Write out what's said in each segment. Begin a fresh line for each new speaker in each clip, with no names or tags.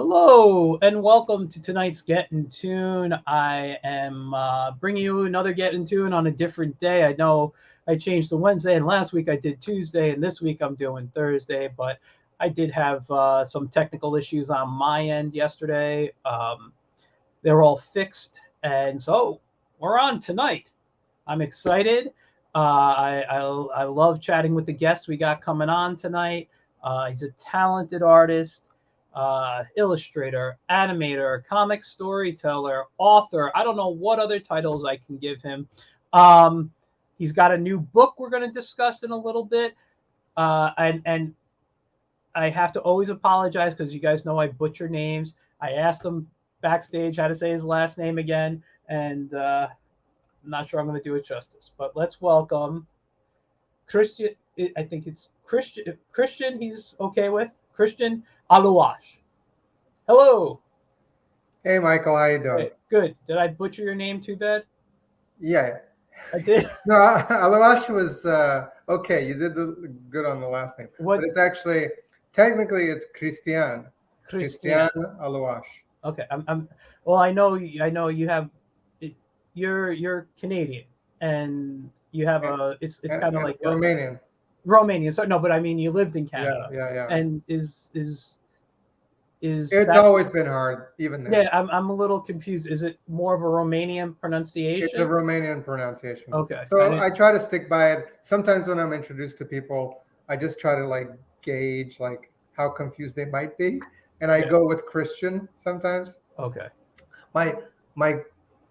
Hello and welcome to tonight's Get in Tune. I am bringing you another Get in Tune on a different day. I know I changed to Wednesday, and last week I did Tuesday, and this week I'm doing Thursday. But I did have some technical issues on my end yesterday. They're all fixed, and so we're on tonight. I'm excited. I love chatting with the guests we got coming on tonight. He's a talented artist, illustrator, animator, comic storyteller, author. I don't know what other titles I can give him. Um, he's got a new book we're going to discuss in a little bit. And I have to always apologize because you guys know I butcher names. I asked him backstage how to say his last name again, and I'm not sure I'm going to do it justice. But let's welcome Christian. I think it's Christian. Christian, he's okay with Cristian Aluas. Hello.
Hey, Michael, how you doing?
Hey, good. Did I butcher your name too bad?
Yeah.
I did.
No, Aluas was okay. You did good on the last name,
What?
but it's actually technically it's Cristian
Christian.
Aluas.
Okay. Well, I know you have. You're Canadian, and you have
And,
it's kind of like
Romanian.
Romanian. So no, but I mean you lived in
Yeah,
Canada,
yeah, yeah.
and is
It's
that?
always been hard, even then.
Yeah, I'm a little confused. Is it more of a Romanian
It's a
pronunciation?
Romanian pronunciation.
Okay, I
So
didn't.
I try to stick by it. Sometimes when I'm introduced to people, I just try to like gauge like how confused they might be, and I
Yeah.
go with Christian sometimes.
Okay.
My my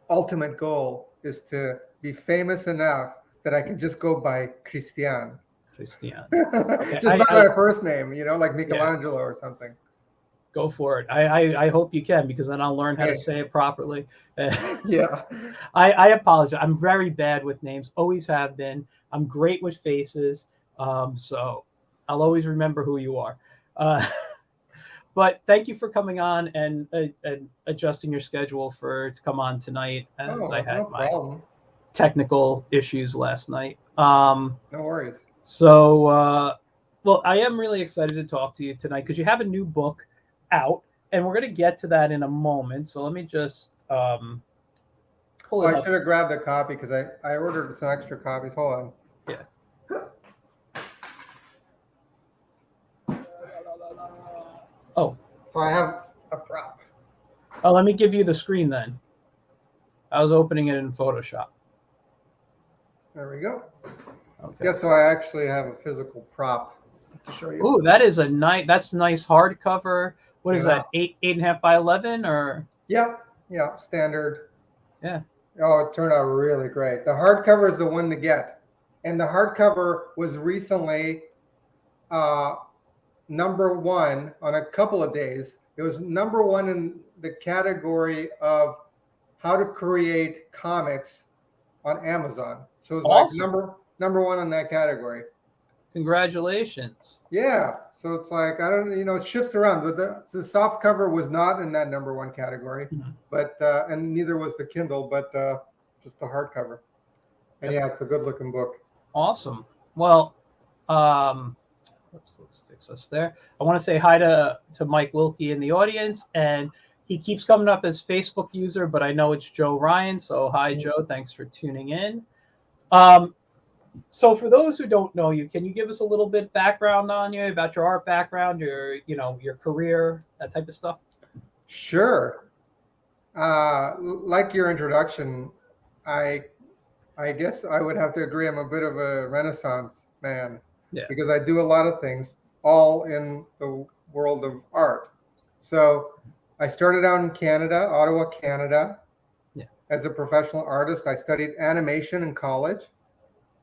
ultimate goal is to be famous enough that I can just go by Cristian.
Christian. Okay.
Just not my first name, like
Yeah.
Michelangelo or something.
Go for it. I hope you can because then I'll learn how to
Hey,
say it properly.
yeah.
I apologize. I'm very bad with names. Always have been. I'm great with faces. So I'll always remember who you are. Uh, but thank you for coming on and adjusting your schedule for to come on tonight as I
Oh, no
had my
problem.
technical issues last night.
No worries.
So, well, I am really excited to talk to you tonight because you have a new book out, and we're going to get to that in a moment. So let me just pull
Oh,
it
I
up.
should have grabbed a copy because I ordered some extra copies. Hold on.
Yeah. Oh,
So I have a prop.
let me give you the screen then. I was opening it in Photoshop.
There we go.
Okay.
Yeah, so I actually have a physical prop to show you.
Ooh, that is a nice. That's a nice hardcover. What is
Yeah.
that? 8.5 by 11 or?
Yeah, yeah, standard.
Yeah.
Oh, it turned out really great. The hardcover is the one to get. And the hardcover was recently uh, number one on a couple of days. It was number one in the category of how to create comics on Amazon. So it was like
Awesome.
number one in that category.
Congratulations.
Yeah. So it's like I don't, it shifts around. But the soft cover was not in that number one category,
Mhm.
but and neither was the Kindle, but just the hardcover. And
Yep.
yeah, it's a good looking book.
Awesome. Well, um, oops, let's fix this there. I want to say hi to Mike Wilkie in the audience, and he keeps coming up as Facebook user, but I know it's Joe Ryan. So hi, Joe. Thanks for tuning in. Um, so for those who don't know you, can you give us a little bit background on you about your art background, your career, that type of stuff?
Sure. Like your introduction, I I guess I would have to agree. I'm a bit of a Renaissance man
Yeah.
because I do a lot of things, all in the world of art. So I started out in Canada, Ottawa, Canada,
Yeah.
as a professional artist. I studied animation in college.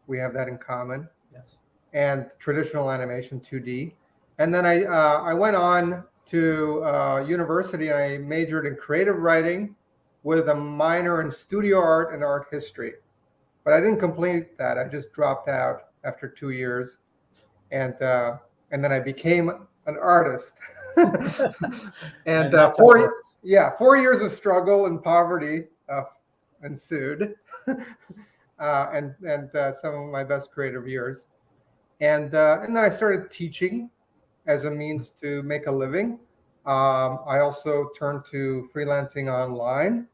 We have that in common,
Yes.
and traditional animation, 2D. And then I went on to university. And I majored in creative writing with a minor in studio art and art history. But I didn't complete that. I just dropped out after 2 years, and uh, and then I became an artist. And
And that's how it
four,
works.
yeah, 4 years of struggle and poverty ensued, and some of my best creative years. And then I started teaching as a means to make a living. I also turned to freelancing online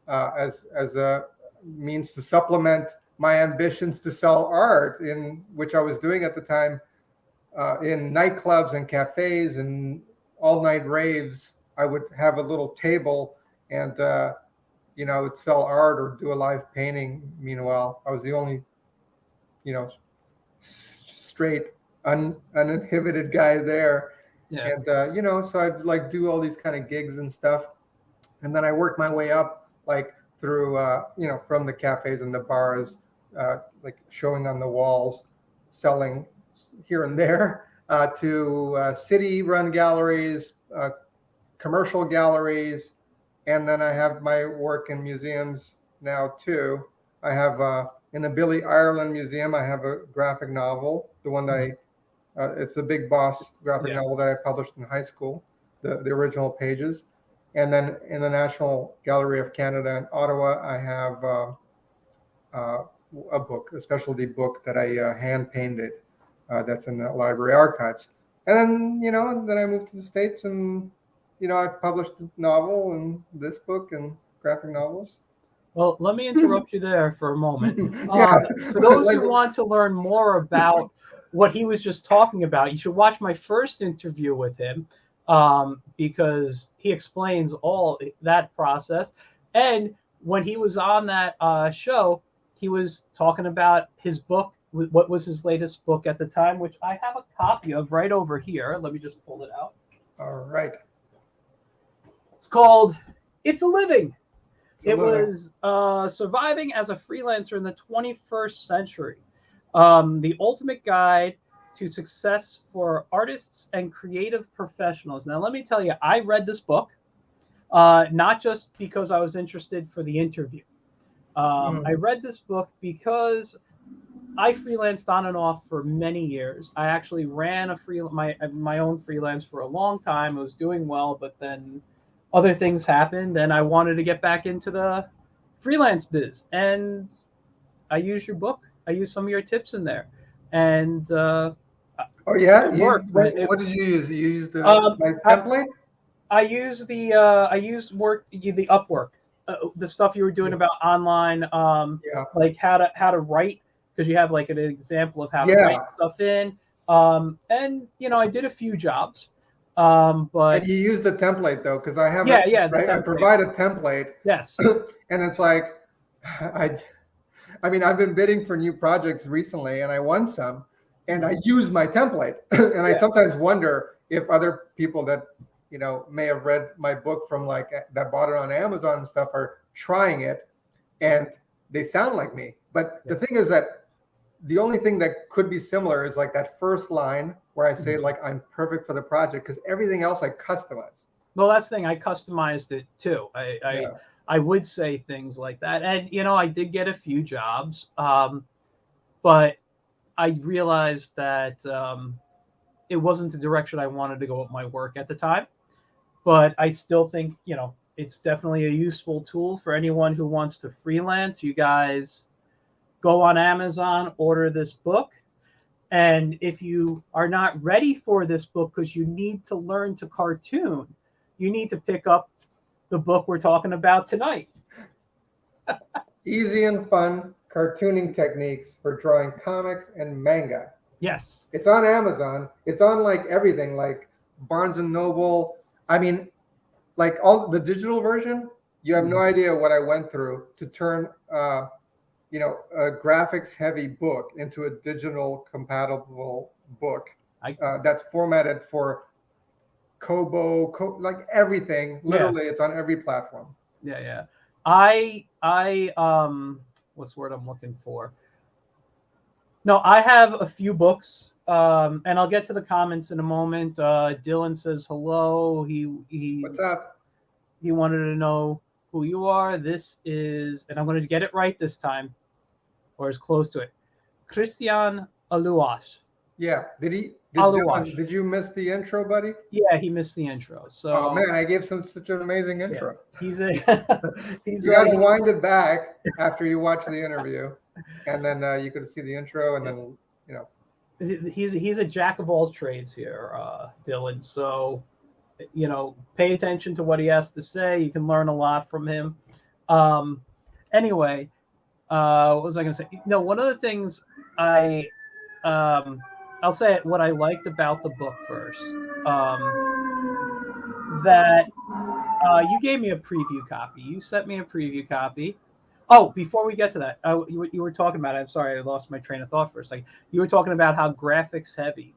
as a means to supplement my ambitions to sell art, in which I was doing at the time in nightclubs and cafes and all night raves. I would have a little table and I would sell art or do a live painting. Meanwhile, I was the only you know straight uninhibited guy there,
Yeah.
and so I'd like do all these kind of gigs and stuff, and then I worked my way up like through from the cafes and the bars, like showing on the walls, selling here and there, to city-run galleries, commercial galleries, and then I have my work in museums now too. I have in the Billy Ireland Museum, I have a graphic novel, the one that it's the Big Boss graphic
Yeah.
novel that I published in high school, the original pages. And then in the National Gallery of Canada in Ottawa, I have a book, a specialty book that I hand painted, that's in the library archives. And then, then I moved to the States, and, I published a novel and this book and graphic novels.
Well, let me interrupt you there for a moment.
Yeah.
For those
Like,
who want to learn more about what he was just talking about, you should watch my first interview with him, because he explains all that process. And when he was on that show, he was talking about his book. What was his latest book at the time, which I have a copy of right over here. Let me just pull it out.
all right.
It's called It's a Living.
So
It was surviving as a freelancer in the 21st century, the ultimate guide to success for artists and creative professionals. Now, let me tell you, I read this book, not just because I was interested for the interview. I read this book because I freelanced on and off for many years. I actually ran my own freelance for a long time. I was doing well, but then other things happened, and I wanted to get back into the freelance biz. And I used your book. I used some of your tips in there, and
oh yeah,
it worked.
what did you use? You used the template.
I used the Upwork, the stuff you were doing about online, like how to write, because you have like an example of how to write stuff in. And I did a few jobs. But
and you use the template though, because I have I provide a template.
Yes.
And it's like I've been bidding for new projects recently, and I won some, and I use my template. And I sometimes wonder if other people that may have read my book from that bought it on Amazon and stuff are trying it, and they sound like me. But the thing is that the only thing that could be similar is like that first line where I say like I'm perfect for the project, because everything else I customize.
Well, that's the thing. I customized it too. I would say things like that, and I did get a few jobs, but I realized that it wasn't the direction I wanted to go with my work at the time. But I still think it's definitely a useful tool for anyone who wants to freelance. You guys go on Amazon, order this book. And if you are not ready for this book because you need to learn to cartoon, you need to pick up the book we're talking about tonight.
Easy and fun cartooning techniques for drawing comics and manga.
Yes.
It's on Amazon. It's on like everything, like Barnes and Noble. I mean, like all the digital version, you have no idea what I went through to turn a graphics heavy book into a digital compatible book that's formatted for Kobo, like everything. Literally, it's on every platform.
Yeah. I what's the word I'm looking for? No, I have a few books, and I'll get to the comments in a moment. Dylan says hello.
What's up?
He wanted to know who you are. This is, and I'm going to get it right this time, or as close to it. Cristian Aluas.
Yeah.
Aluas.
Did you miss the intro, buddy?
Yeah, he missed the intro. So.
Oh man, I gave such an amazing intro.
Yeah.
You got to wind it back after you watch the interview, and then you could see the intro, and then
He's a jack of all trades here, Dylan. So pay attention to what he has to say. You can learn a lot from him. Anyway, what was I going to say? No, one of the things I, I'll say it, what I liked about the book first, that you gave me a preview copy. You sent me a preview copy. Oh, before we get to that, you were talking about it. I'm sorry, I lost my train of thought for a second. You were talking about how graphics heavy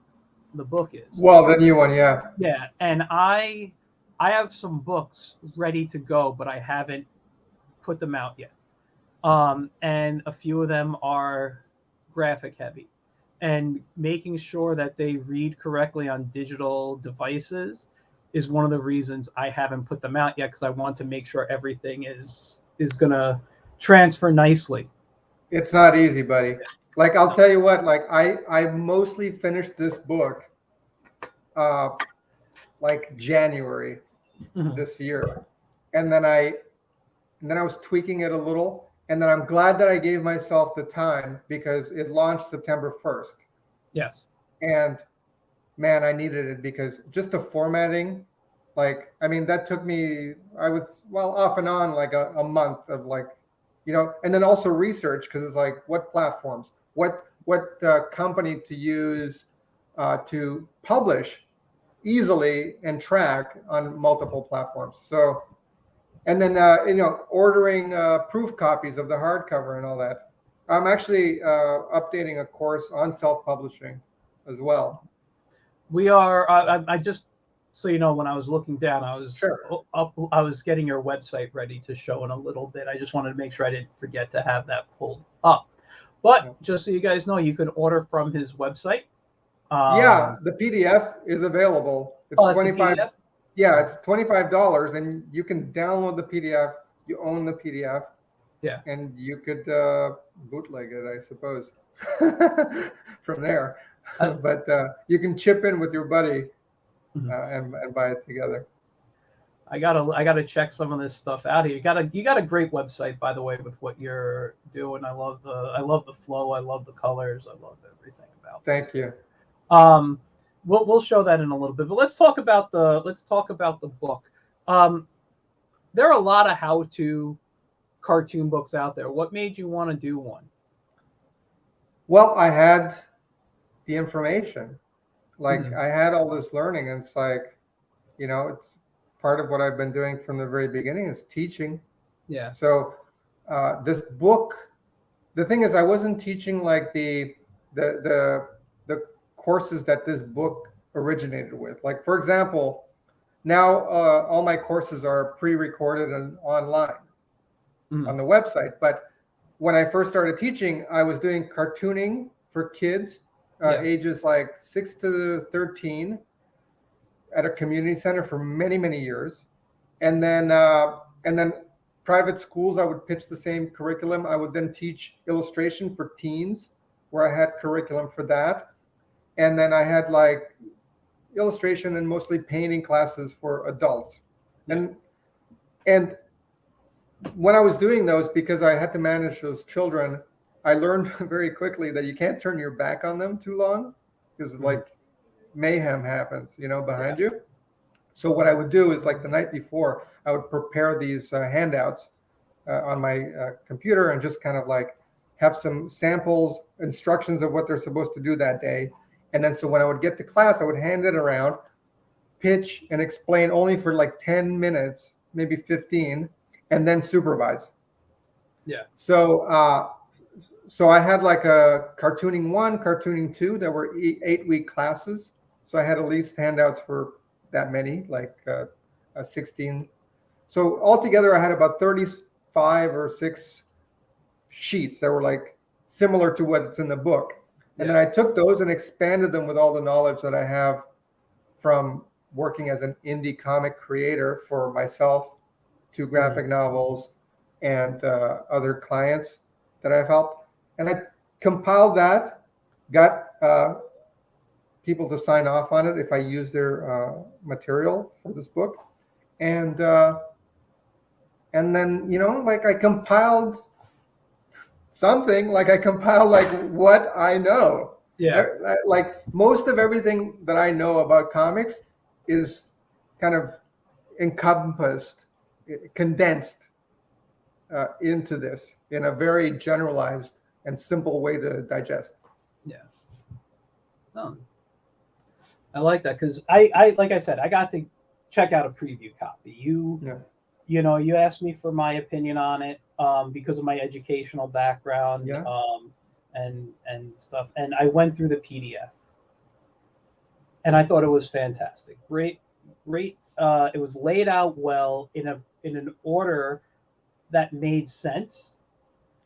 the book is.
Well, the new one, yeah.
Yeah, and I have some books ready to go, but I haven't put them out yet. And a few of them are graphic heavy, and making sure that they read correctly on digital devices is one of the reasons I haven't put them out yet, because I want to make sure everything is gonna transfer nicely.
It's not easy, buddy. Like, I'll tell you what, like I mostly finished this book like January this year. And then I was tweaking it a little. And then I'm glad that I gave myself the time, because it launched September 1st.
Yes.
And man, I needed it, because just the formatting, like, I mean, that took me, I was, well, off and on, like a month of like, and then also research, because it's like, what platforms, what company to use to publish easily and track on multiple platforms. So, and then, ordering proof copies of the hardcover and all that. I'm actually updating a course on self-publishing as well.
We are, I just, so you know, when I was looking down, I was I was getting your website ready to show in a little bit. I just wanted to make sure I didn't forget to have that pulled up. But just so you guys know, you can order from his website.
Yeah, the PDF is available. It's $25. Yeah, it's $25, and you can download the PDF. You own the PDF.
Yeah,
and you could bootleg it, I suppose, from there. But you can chip in with your buddy and buy it together.
I gotta check some of this stuff out here. You got a great website, by the way, with what you're doing. I love the flow. I love the colors. I love everything about.
Thank you.
We'll show that in a little bit, but let's talk about the book. There are a lot of how-to cartoon books out there. What made you want to do one?
Well, I had the information. Like, I had all this learning, and it's like, it's part of what I've been doing from the very beginning is teaching.
Yeah.
So this book, the thing is, I wasn't teaching like the courses that this book originated with. Like, for example, now all my courses are pre-recorded and online on the website. But when I first started teaching, I was doing cartooning for kids ages like 6 to 13 at a community center for many, many years. And then private schools, I would pitch the same curriculum. I would then teach illustration for teens, where I had curriculum for that. And then I had like illustration and mostly painting classes for adults. And when I was doing those, because I had to manage those children, I learned very quickly that you can't turn your back on them too long, because like mayhem happens, behind you. So what I would do is, like, the night before, I would prepare these handouts on my computer, and just kind of like have some samples, instructions of what they're supposed to do that day. And then so when I would get to class, I would hand it around, pitch and explain only for like 10 minutes, maybe 15, and then supervise.
Yeah.
So I had like a cartooning 1, cartooning 2. There were 8-week classes. So I had at least handouts for that many, like 16. So altogether, I had about 35 or 6 sheets that were like similar to what's in the book. And then I took those and expanded them with all the knowledge that I have from working as an indie comic creator for myself, 2 graphic novels, and other clients that I've helped. And I compiled that, got people to sign off on it if I use their material for this book. And then, like, I compiled something, like I compiled like what I know. Yeah. Like most of everything that I know about comics kind of encompassed, condensed into this in a very generalized and simple way to digest.
Yeah. Oh, I like that because I like I said, I got to check out a preview copy.
Yeah.
You asked me for my opinion on it because of my educational background
Yeah.
and stuff, and I went through the PDF, and I thought it was fantastic. Great. It was laid out well in an order that made sense.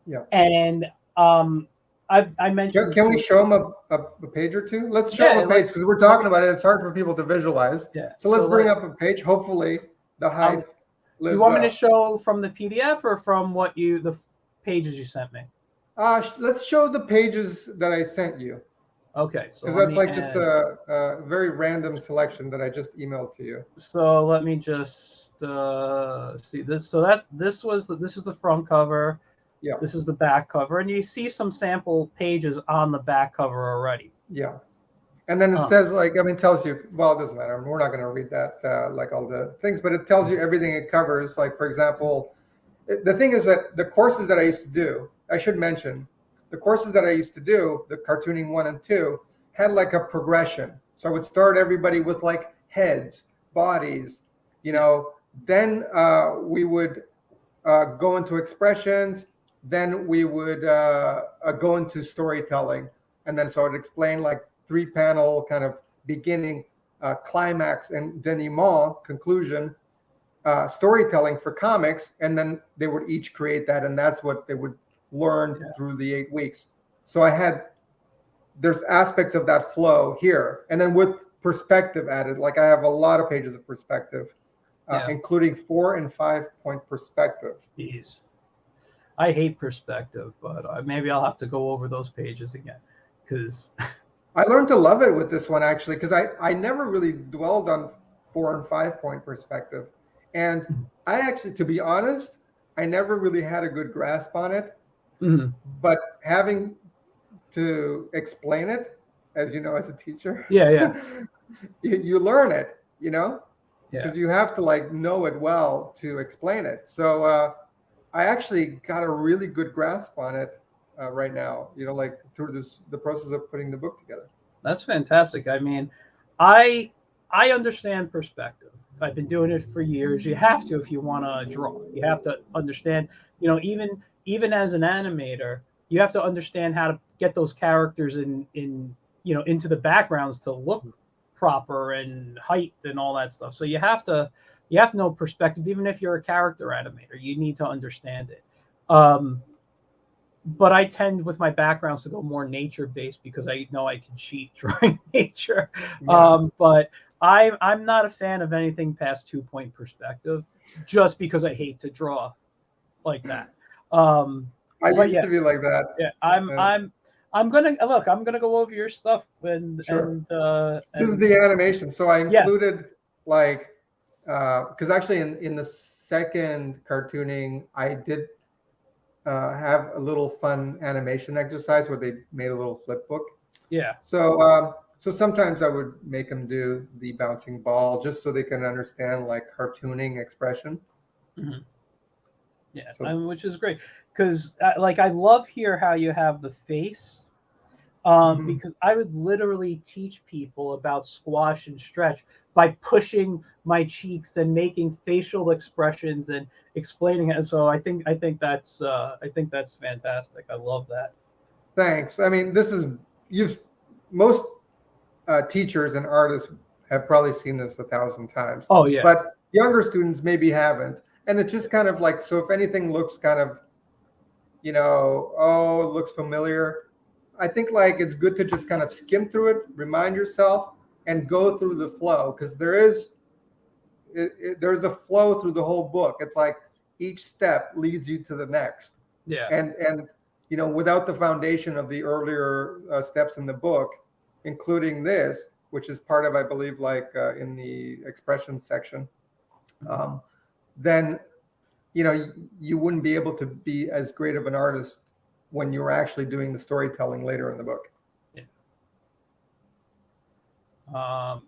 Yeah.
And I mentioned.
Can we show them a page or two? Let's show
Yeah,
them a page because we're talking about it. It's hard for people to visualize.
Yeah.
So let's bring up a page. Hopefully the hype lives
you want me
up.
to show from the PDF or from the pages you sent me?
Let's show the pages that I sent you.
Okay, so
because that's like just a very random selection that I just emailed to you.
So let me just see this. So this is the front cover.
Yeah.
This is the back cover, and you see some sample pages on the back cover already.
Yeah. And then it says, like, I mean, it tells you, well, it doesn't matter. We're not going to read that, like all the things, but it tells you everything it covers. Like, for example, the thing is that the courses that I used to do, I should mention, the courses that I used to do, the cartooning 1 and 2, had like a progression. So I would start everybody with like heads, bodies, then we would go into expressions, then we would go into storytelling. And then so I would explain like 3-panel kind of beginning, climax, and denouement, conclusion, storytelling for comics. And then they would each create that. And that's what they would learn through the 8 weeks. So there's aspects of that flow here. And then with perspective added, like I have a lot of pages of perspective, including 4 and 5 point perspective.
Jeez. I hate perspective, but maybe I'll have to go over those pages again because
I learned to love it with this one, actually, because I never really dwelled on 4 and 5 point perspective. And I actually, to be honest, I never really had a good grasp on it.
Mm-hmm.
But having to explain it, as you know, as a teacher, you learn it, because you have to like know it well to explain it. So I actually got a really good grasp on it right now, like through the process of putting the book together.
That's fantastic. I mean, I understand perspective. I've been doing it for years. You have to if you want to draw. You have to understand, even as an animator, you have to understand how to get those characters into the backgrounds to look proper and height and all that stuff. So you have to know perspective. Even if you're a character animator, you need to understand it. But I tend with my backgrounds to go more nature based because I know I can cheat drawing nature. But I'm not a fan of anything past 2 point perspective, just because I hate to draw like that.
I used to be like that.
Yeah, I'm gonna go over your stuff and
this is the animation. So I included because actually in the second cartooning I did have a little fun animation exercise where they made a little flip book. Yeah. So sometimes I would make them do the bouncing ball just so they can understand like cartooning expression.
Mm-hmm. Yeah, which is great because I love here how you have the face because I would literally teach people about squash and stretch by pushing my cheeks and making facial expressions and explaining it. So I think that's fantastic. I love that.
Thanks. I mean, most teachers and artists have probably seen this 1,000 times.
Oh yeah.
But younger students maybe haven't. And it's just kind of like, so if anything looks kind of, it looks familiar, I think like it's good to just kind of skim through it, remind yourself, and go through the flow, because there's a flow through the whole book. It's like each step leads you to the next.
Yeah.
And without the foundation of the earlier steps in the book, including this, which is part of, I believe, like in the expression section, then you wouldn't be able to be as great of an artist when you're actually doing the storytelling later in the book.
Yeah.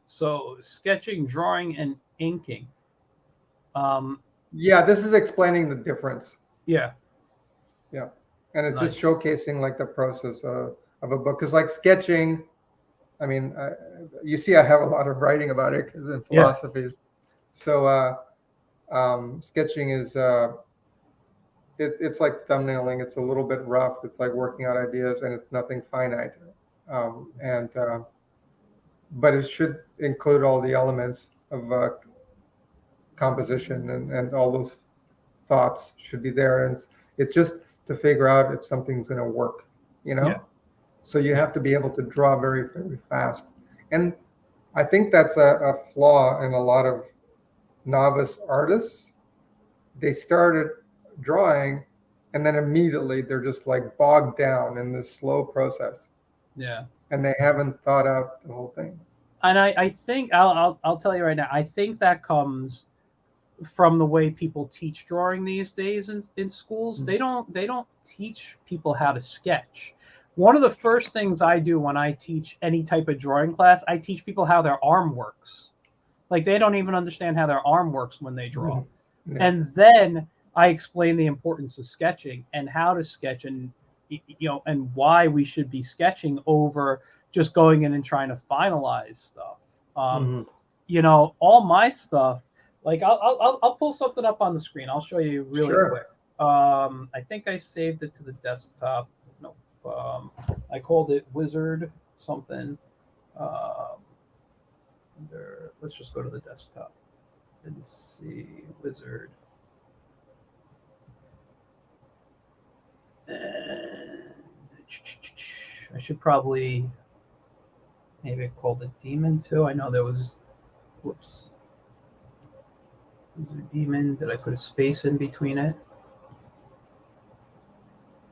So sketching, drawing, and inking. Um,
Yeah, this is explaining the difference.
yeah,
Yeah, and it's just
nice.
showcasing like the process of a book. Because like sketching, I mean, you see, I have a lot of writing about it 'cause in
Yeah,
philosophies. So sketching is it's like thumbnailing. It's a little bit rough. It's like working out ideas, and it's nothing finite. And but it should include all the elements of composition, and all those thoughts should be there. And it's just to figure out if something's going to work, you
yeah,
know. So you
yeah,
have to be able to draw very, very fast. And I think that's a flaw in a lot of novice artists. They started drawing, and then immediately they're just like bogged down in this slow process,
yeah.
and they haven't thought out the whole thing.
And I think I'll tell you right now. I think that comes from the way people teach drawing these days in schools.
Mm.
They don't teach people how to sketch. One of the first things I do when I teach any type of drawing class, I teach people how their arm works. Like they don't even understand how their arm works when they draw.
Mhm. Yeah.
And then I explain the importance of sketching and how to sketch, and and why we should be sketching over just going in and trying to finalize stuff. um,
Hmm.
all my stuff, like I'll pull something up on the screen. I'll show you really quick.
Sure.
I think I saved it to the desktop. No, I called it Wizard something. um, let's just go to the desktop and see Wizard. And I should probably maybe call it Demon too. I know there was, whoops, Wizard Demon. Did I put a space in between it?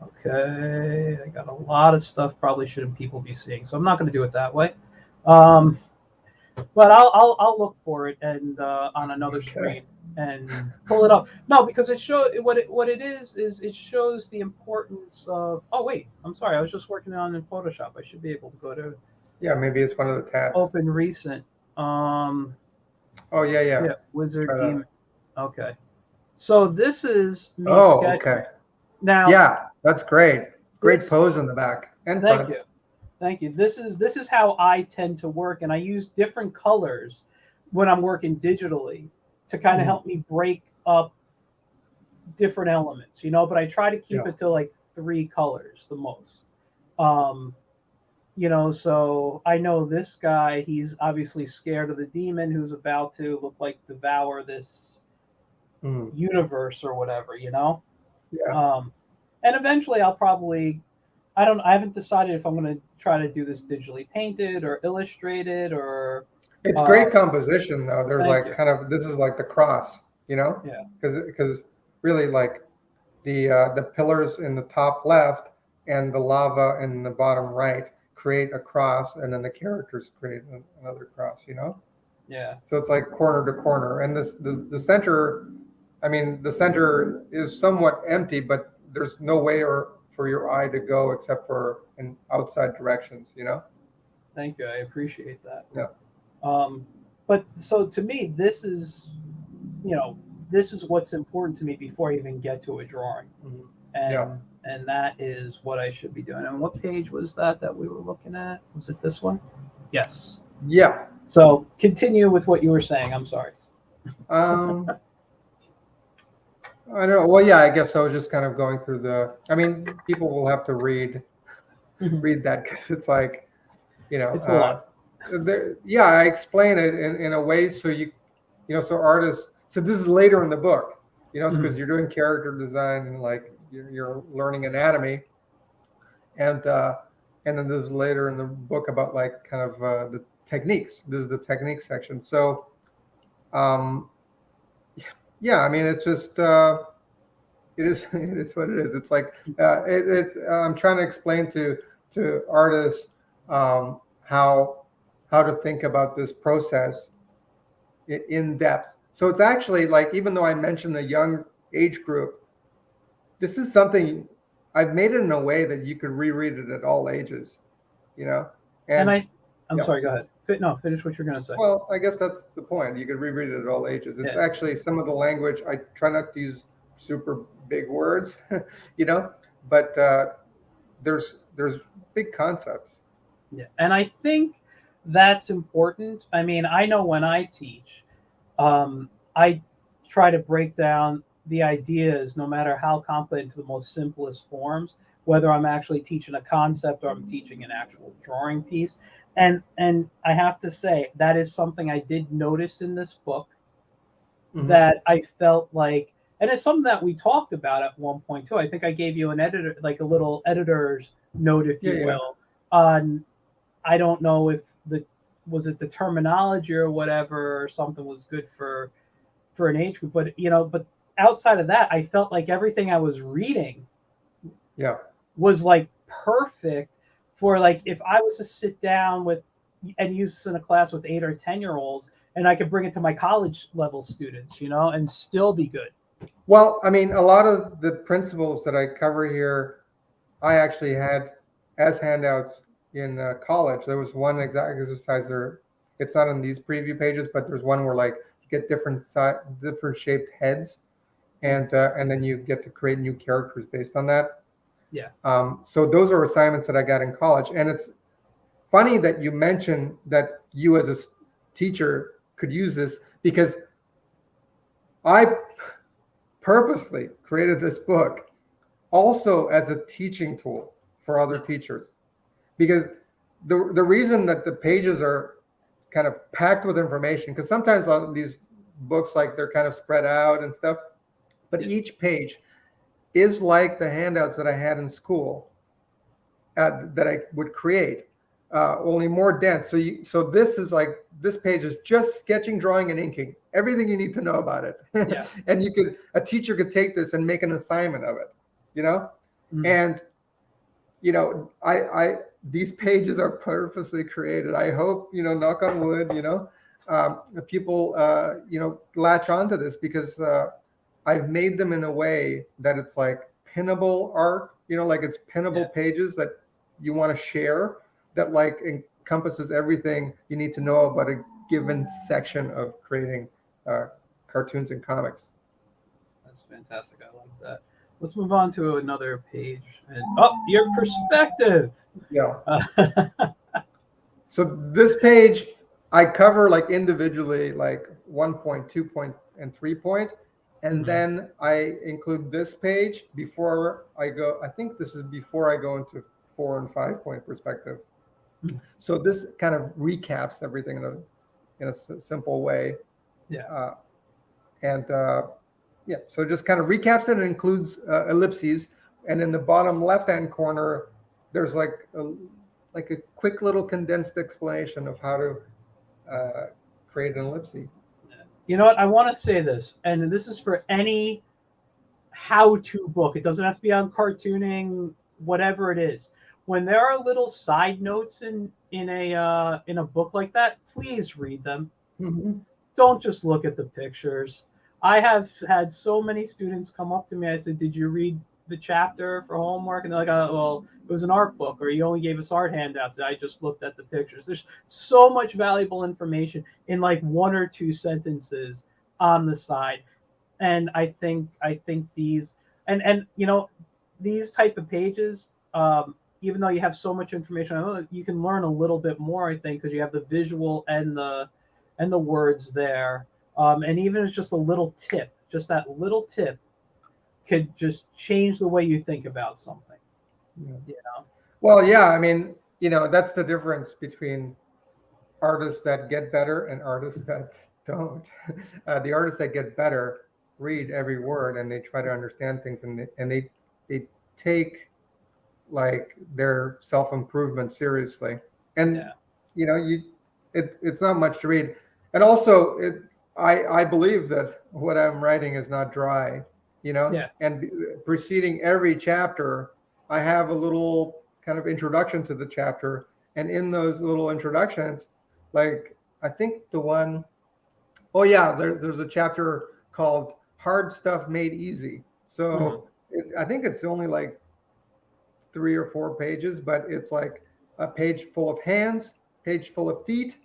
Okay, I got a lot of stuff probably shouldn't people be seeing, so I'm not going to do it that way. Um, but I'll look for it and on another
Okay.
screen and pull it up. No, because it show what it is it shows the importance of. Oh wait, I'm sorry. I was just working on in Photoshop. I should be able to go to
Yeah, maybe it's one of the tabs.
Open Recent.
Oh, yeah, yeah.
Yeah, Wizard
Try that.
Demon. Okay, so this is me
Oh, okay.
sketching. Now
Yeah, that's great. Great
this.
pose in the back and
Thank
front.
you. Thank you. This is how I tend to work, and I use different colors when I'm working digitally to kind of
Mhm.
help me break up different elements, but I try to keep
Yeah.
it to like three colors the most. Um, so I know this guy, he's obviously scared of the demon who's about to look like devour this
Mhm.
universe or whatever.
Yeah.
Um, and eventually I'll probably I haven't decided if I'm going to try to do this digitally painted or illustrated or
It's
uh,
great composition though. There's
thank
like
you.
kind of this is like the cross, you know,
Yeah.
because really like the pillars in the top left and the lava in the bottom right create a cross, and then the characters create another cross, you know.
Yeah.
So it's like corner to corner, and the center. I mean, the center is somewhat empty, but there's no way or for your eye to go except for in outside directions, you know.
Thank you. I appreciate that.
Yeah.
Um, but so to me, you know, this is what's important to me before I even get to a drawing.
Mhm. Yeah.
And that is what I should be doing. And what page was that we were looking at? Was it this one? Yes.
Yeah.
So continue with what you were saying. I'm sorry.
Um, I don't know. Well, yeah, I guess I was just kind of going through I mean, people will have to read that because it's like, you know,
It's a lot.
yeah, I explain it in a way so so artists. So this is later in the book,
Mhm.
because you're doing character design and like you're learning anatomy, and then there's later in the book about like kind of the techniques. This is the technique section. So, um, yeah, I mean, it's just. It is. It is what it is. It's like it's. I'm trying to explain to artists how to think about this process in depth. So it's actually like, even though I mentioned a young age group, this is something I've made it in a way that you could reread it at all ages. You know,
And
and
I'm
Yeah.
sorry. Go ahead. No, finish what you're going to say.
Well, I guess that's the point. You could reread it at all ages. It's
Yeah.
actually some of the language. I try not to use super big words, you know, but there's big concepts.
Yeah. And I think that's important. I mean, I know when I teach, I try to break down the ideas, no matter how complex, into the most simplest forms, whether I'm actually teaching a concept or I'm teaching an actual drawing piece. And I have to say that is something I did notice in this book,
Hmm.
that I felt like, and it's something that we talked about at one point too. I think I gave you an editor, like a little editor's note, if
Yeah,
you
yeah.
will, on, I don't know if the, was it the terminology or whatever, or something was good for an age group, but but outside of that, I felt like everything I was reading
Yeah.
was like perfect for, like, if I was to sit down with and use this in a class with 8 or 10 year olds, and I could bring it to my college level students, and still be good.
Well, I mean, a lot of the principles that I cover here, I actually had as handouts in college. There was one exact exercise there. It's not on these preview pages, but there's one where like you get different shaped heads, and then you get to create new characters based on that.
Yeah.
So those are assignments that I got in college, and it's funny that you mentioned that you as a teacher could use this because I purposely created this book also as a teaching tool for other teachers because the reason that the pages are kind of packed with information, because sometimes on these books, like, they're kind of spread out and stuff, but
Yeah.
each page is like the handouts that I had in school, that I would create, only more dense. So this is like, this page is just sketching, drawing, and inking everything you need to know about it.
Yeah.
And a teacher could take this and make an assignment of it, you know.
Mm.
And I these pages are purposely created. I hope, knock on wood, people latch onto this because I've made them in a way that it's like pinnable art, like it's
Yeah.
pinnable pages that you want to share, that like encompasses everything you need to know about a given section of creating cartoons and comics.
That's fantastic. I like that. Let's move on to another page. And your perspective.
Yeah.
Uh,
So this page, I cover like individually, like 1 point, 2 point, and 3 point. And
mhm.
then I include this page before I go. I think this is before I go into 4 and 5 point perspective.
Mhm.
So this kind of recaps everything in a simple way.
Yeah.
Uh, and yeah, so it just kind of recaps it and includes ellipses. And in the bottom left-hand corner, there's like a quick little condensed explanation of how to create an ellipse.
You know what? I want to say this, and this is for any how-to book. It doesn't have to be on cartooning, whatever it is. When there are little side notes in a book like that, please read them.
Mm-hmm.
Don't just look at the pictures. I have had so many students come up to me. I said, "Did you read the chapter for homework?" And they're like, "Oh, well, it was an art book, or you only gave us art handouts." I just looked at the pictures. There's so much valuable information in like 1 or 2 sentences on the side, and I think these, and these type of pages, even though you have so much information, I know you can learn a little bit more. I think because you have the visual and the words there, and even it's just a little tip, just that little tip could just change the way you think about something.
Yeah.
You know?
Well, yeah, I mean, that's the difference between artists that get better and artists that don't. The artists that get better read every word and they try to understand things, and they take like their self improvement seriously. And
Yeah.
it's not much to read. And also, I believe that what I'm writing is not dry.
Yeah.
And preceding every chapter, I have a little kind of introduction to the chapter, and in those little introductions, like, I think the one, oh yeah, there's a chapter called "Hard Stuff Made Easy."
Mhm.
So I think it's only like 3 or 4 pages, but it's like a page full of hands, page full of feet,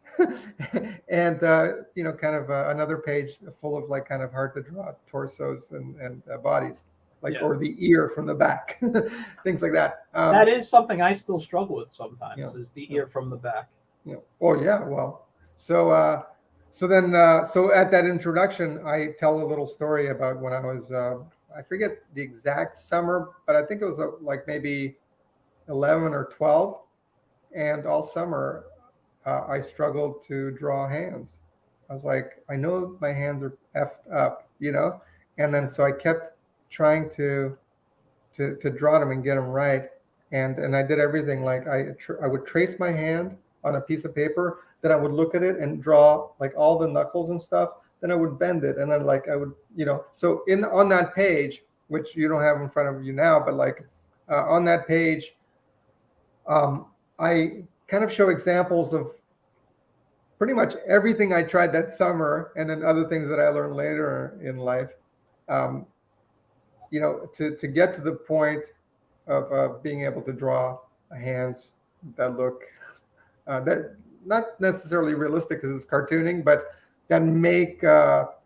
and kind of another page full of like kind of hard to draw torsos and bodies, like or the ear from the back, things like that.
That is something I still struggle with sometimes.
Yeah.
Is the ear from the back.
Yeah. Oh yeah. Well, so so at that introduction, I tell a little story about when I was I forget the exact summer, but I think it was like maybe 11 or 12, and all summer I struggled to draw hands. I was like, I know my hands are effed up, and then so I kept trying to draw them and get them right, and I did everything. Like I would trace my hand on a piece of paper, then I would look at it and draw like all the knuckles and stuff. Then I would bend it, and then like I would, so on that page, which you don't have in front of you now, but like on that page, I kind of show examples of pretty much everything I tried that summer, and then other things that I learned later in life. To get to the point of being able to draw hands that look that not necessarily realistic because it's cartooning, but that make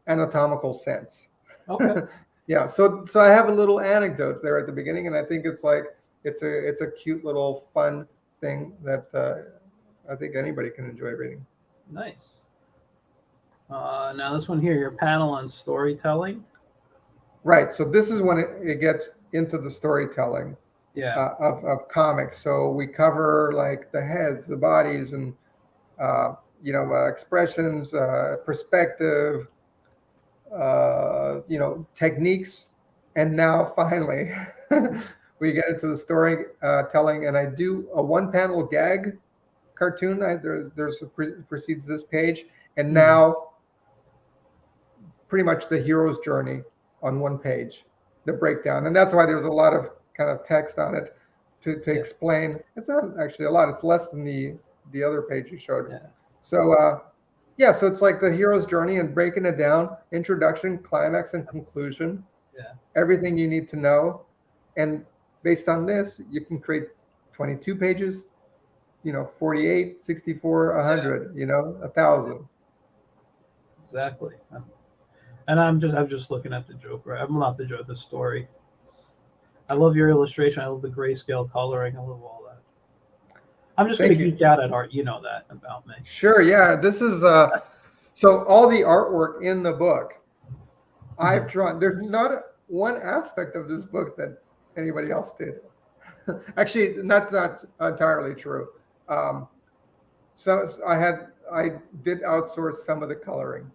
anatomical sense.
Okay.
Yeah. So I have a little anecdote there at the beginning, and I think it's like it's a cute little fun thing that I think anybody can enjoy reading.
Nice. Now this one here, your panel on storytelling.
Right. So this is when it gets into the storytelling.
Yeah.
Of comics. So we cover like the heads, the bodies, and expressions, perspective, techniques, and now finally we get into the story telling, and I do a one-panel gag cartoon. There's precedes this page, and now pretty much the hero's journey on one page, the breakdown, and that's why there's a lot of kind of text on it to explain. It's not actually a lot. It's less than the other page you showed.
Yeah.
So so it's like the hero's journey and breaking it down: introduction, climax, and conclusion.
Yeah.
Everything you need to know, and based on this, you can create 22 pages. 48, 64, 100. 1,000.
Exactly. And I'm just looking at the joke. Right. I'm not the joke. The story. I love your illustration. I love the grayscale coloring. I love all that. I'm just going to geek out at art. You know that about me.
Sure. Yeah. This is so all the artwork in the book I've drawn. There's not one aspect of this book that anybody else did. Actually, that's not entirely true. So I did outsource some of the coloring,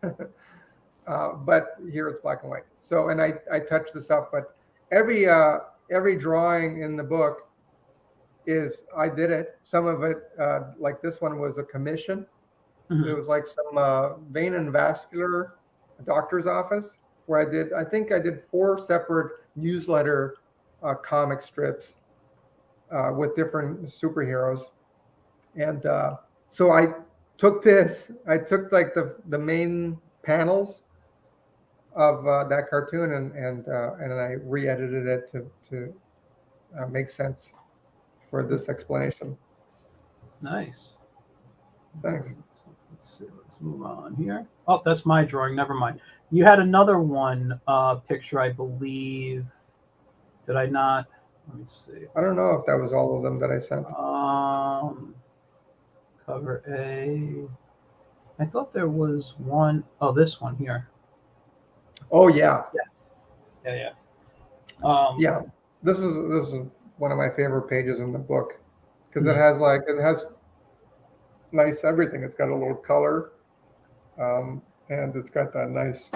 but here it's black and white. So, and I touched this up, but every drawing in the book I did it. Some of it, like this one, was a commission. It was like some vein and vascular doctor's office where I think I did 4 separate newsletter comic strips with different superheroes. And so I took like the main panels of that cartoon and I re-edited it to make sense for this explanation.
Nice.
Thanks.
Let's see. Let's move on here. Oh, that's my drawing. Never mind. You had another one picture, I believe. Did I not? Let me see.
I don't know if that was all of them that I sent.
Cover A. I thought there was one. Oh, this one here.
Oh yeah.
Yeah.
Yeah. This is one of my favorite pages in the book because it has nice everything. It's got a little color, and it's got that nice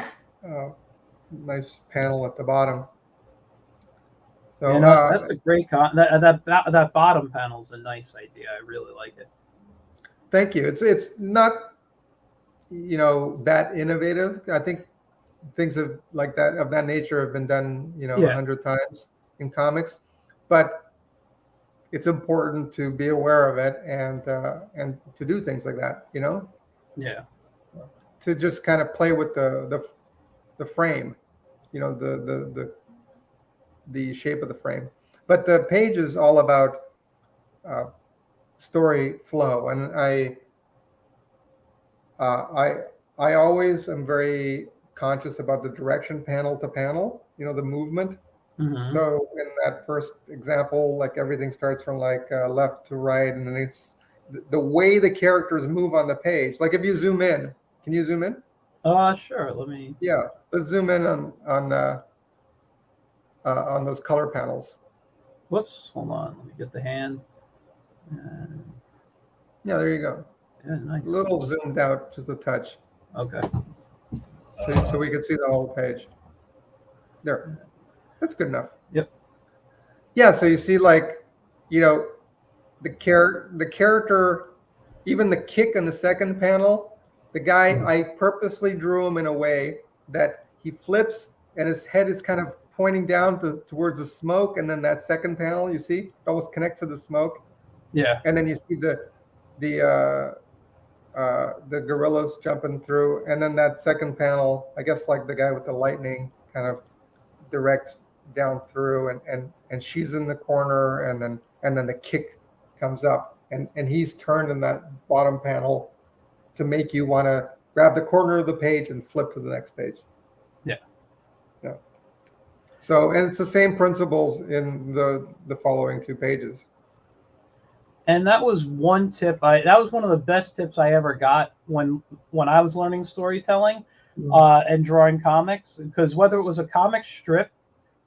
panel at the bottom. So
that's a great that bottom panel is a nice idea. I really like it.
Thank you. It's not that innovative. I think things of that nature have been done 100 times in comics, but it's important to be aware of it and to do things like that.
Yeah.
To just kind of play with the frame, the shape of the frame. But the page is all about story flow. And I I always am very conscious about the direction panel to panel, the movement.
Mm-hmm.
So in that first example, like everything starts from like left to right, and then it's the way the characters move on the page. Like if you zoom in, can you zoom in?
Sure. Let me.
Yeah, let's zoom in on those color panels.
Whoops. Hold on. Let me get the hand. And,
Yeah, there you go.
yeah,
A
nice.
little zoomed out, just a touch,
Okay.
so we can see the whole page. There, that's good enough.
Yep.
Yeah, so you see, like, you know, the character, even the kick in the second panel, the guy, I purposely drew him in a way that he flips and his head is kind of pointing down towards the smoke, and then that second panel, you see, it almost connects to the smoke,
Yeah.
and then you see the the gorillas jumping through, and then that second panel, I guess, like the guy with the lightning kind of directs down through, and she's in the corner, and then the kick comes up, and he's turned in that bottom panel to make you want to grab the corner of the page and flip to the next page.
Yeah.
Yeah. So, and it's the same principles in the following two pages.
And that was one tip. That was one of the best tips I ever got when I was learning storytelling and drawing comics. Because whether it was a comic strip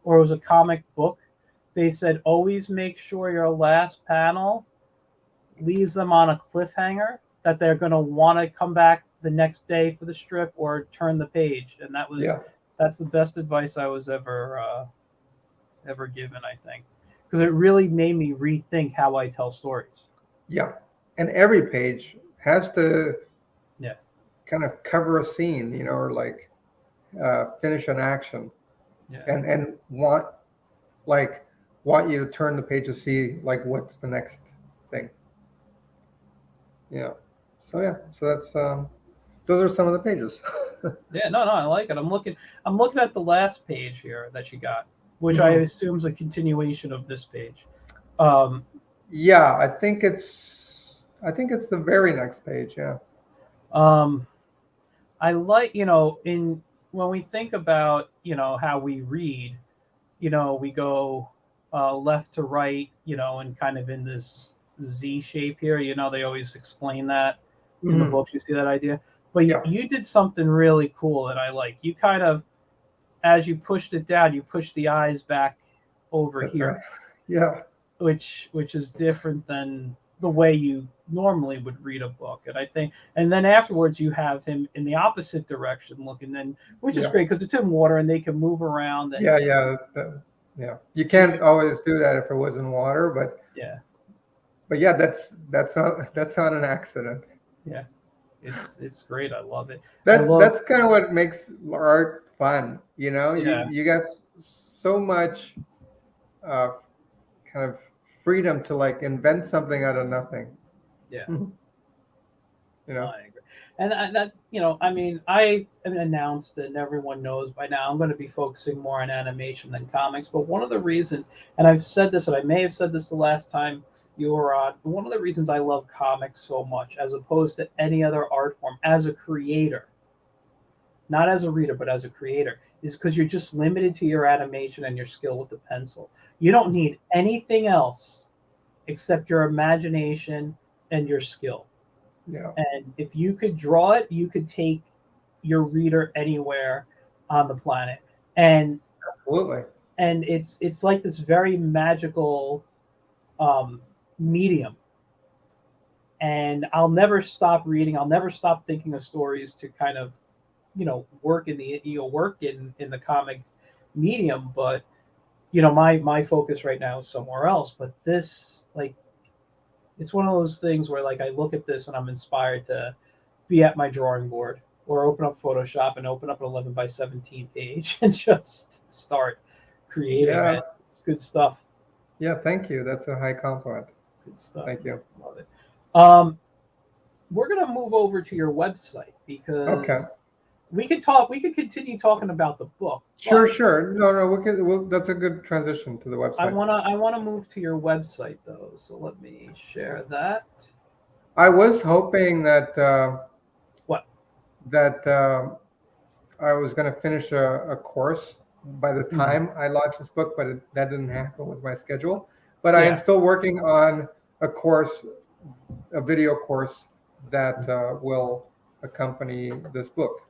or it was a comic book, they said always make sure your last panel leaves them on a cliffhanger that they're going to want to come back the next day for the strip or turn the page. And that's the best advice I was ever given, I think, because it really made me rethink how I tell stories.
Yeah, and every page has to
Yeah.
kind of cover a scene, or like finish an action,
Yeah.
and want you to turn the page to see like what's the next thing. Yeah. So that's those are some of the pages.
Yeah, no, I like it. I'm looking at the last page here that you got, which I
Mhm.
assume is a continuation of this page. Um,
Yeah, I think it's the very next page. Yeah.
um, I like, in when we think about, how we read, we go left to right, and kind of in this Z shape here. They always explain that in the
Mhm.
books. You see that idea, but
Yeah,
you did something really cool that I like. You kind of, as you pushed it down, you pushed the eyes back over
that's right.
here,
Yeah.
which is different than the way you normally would read a book. And I think, and then afterwards you have him in the opposite direction looking, then which is
Yeah.
great because it's in water and they can move around. And
Yeah. Yeah. Yeah. You
so
can't always do that if it was in water,
yeah,
but yeah, that's not an accident.
yeah, it's great. I love it. I
That
love,
that's kind of what makes art fun. You
yeah,
you got so much uh, kind of freedom to like invent something out of nothing.
yeah.
you know.
I agree. And that, I mean, I am announced and everyone knows by now I'm going to be focusing more on animation than comics. But one of the reasons, and I've said this, and I may have said this the last time you were on, one of the reasons I love comics so much, as opposed to any other art form, as a creator, not as a reader, but as a creator, is because you're just limited to your animation and your skill with the pencil. You don't need anything else except your imagination and your skill.
Yeah.
And if you could draw it, you could take your reader anywhere on the planet. And
Absolutely.
it's like this very magical um, medium. And I'll never stop reading. I'll never stop thinking of stories to kind of, work in the comic medium. But my focus right now is somewhere else. But this, like, it's one of those things where, like, I look at this and I'm inspired to be at my drawing board or open up Photoshop and open up an 11 by 17 page and just start creating,
Yeah.
man. It's good stuff.
Yeah. Thank you. That's a high compliment.
Good stuff.
Thank you.
Love it. We're going to move over to your website
Okay.
because we could talk. We could continue talking about the book.
Sure,
But
sure. No, we can. That's a good transition to the website.
I wanna move to your website though. So let me share that.
I was hoping that
What?
that I was going to finish a course by the
Mhm.
time I launched this book, but that didn't happen with my schedule. But I am
Yeah.
still working on a course, a video course that will accompany this book.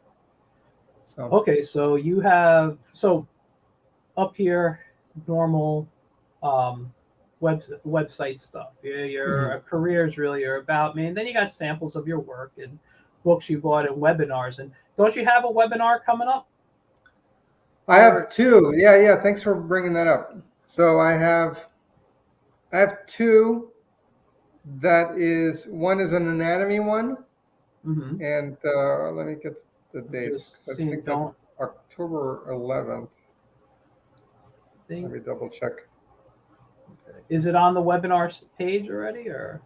So,
Okay. So you have up here normal um, website stuff.
mhm.
Your career is really your about me, and then you got samples of your work and books you bought and webinars. And don't you have a webinar coming up?
I have two. Yeah, yeah. Thanks for bringing that up. So I have two. That is one is an anatomy one,
Mm-hmm.
and let me get the
I'm
dates
just
because I
seeing.
think that's
Don't
October 11th. Let
think.
me double check.
Okay. Is it on the webinars page already, or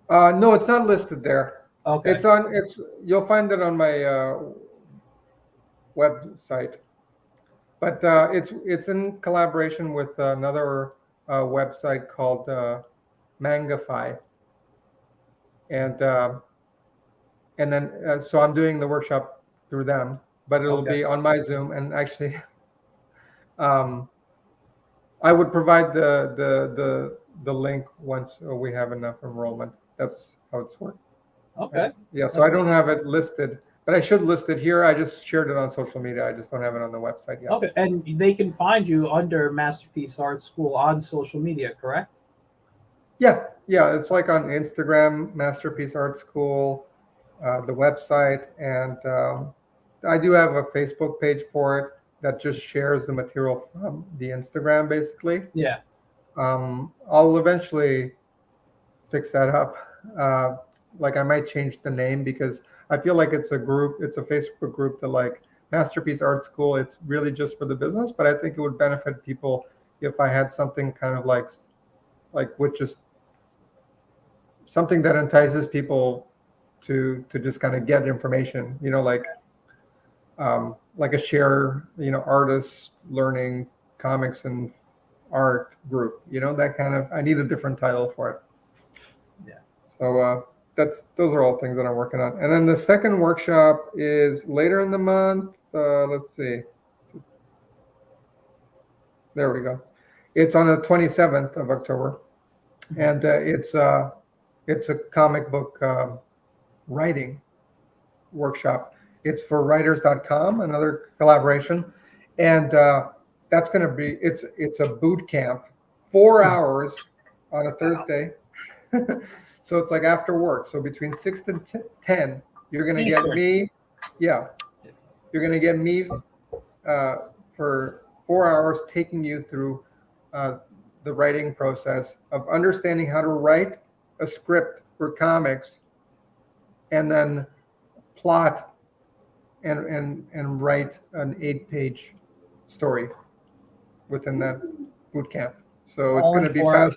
No, it's not listed there.
okay?
It's on. It's You'll find it on my website, but it's in collaboration with another website called Mangify, and and then so I'm doing the workshop through them, but it'll
Okay.
be on my Zoom. And actually, um, I would provide the link once we have enough enrollment. That's how it's worked.
Okay.
Yeah, so I don't have it listed, but I should list it here. I just shared it on social media. I just don't have it on the website yet.
Okay. And they can find you under Masterpiece Art School on social media, correct?
Yeah, yeah, it's like on Instagram, Masterpiece Art School, the website, and I do have a Facebook page for it that just shares the material from the Instagram, basically.
Yeah.
I'll eventually fix that up. Uh, like I might change the name because I feel like it's a group, it's a Facebook group that like Masterpiece Art School. It's really just for the business, but I think it would benefit people if I had something kind of like with just something that entices people to just kind of get information. Like a share, artists learning comics and art group. That kind of. I need a different title for it.
Yeah.
So those are all things that I'm working on. And then the second workshop is later in the month. Let's see. There we go. It's on the 27th of October, and it's a comic book writing workshop. It's for writers.com, another collaboration, and that's going to be it's a boot camp, 4 hours on a Thursday. So it's like after work. So between 6 and 10, you're going to get
Eastern.
me. Yeah, you're going to get me for 4 hours, taking you through the writing process of understanding how to write a script for comics, and then plot and write an 8-page story within that boot camp. So it's
All
going
in
to be
4 hours.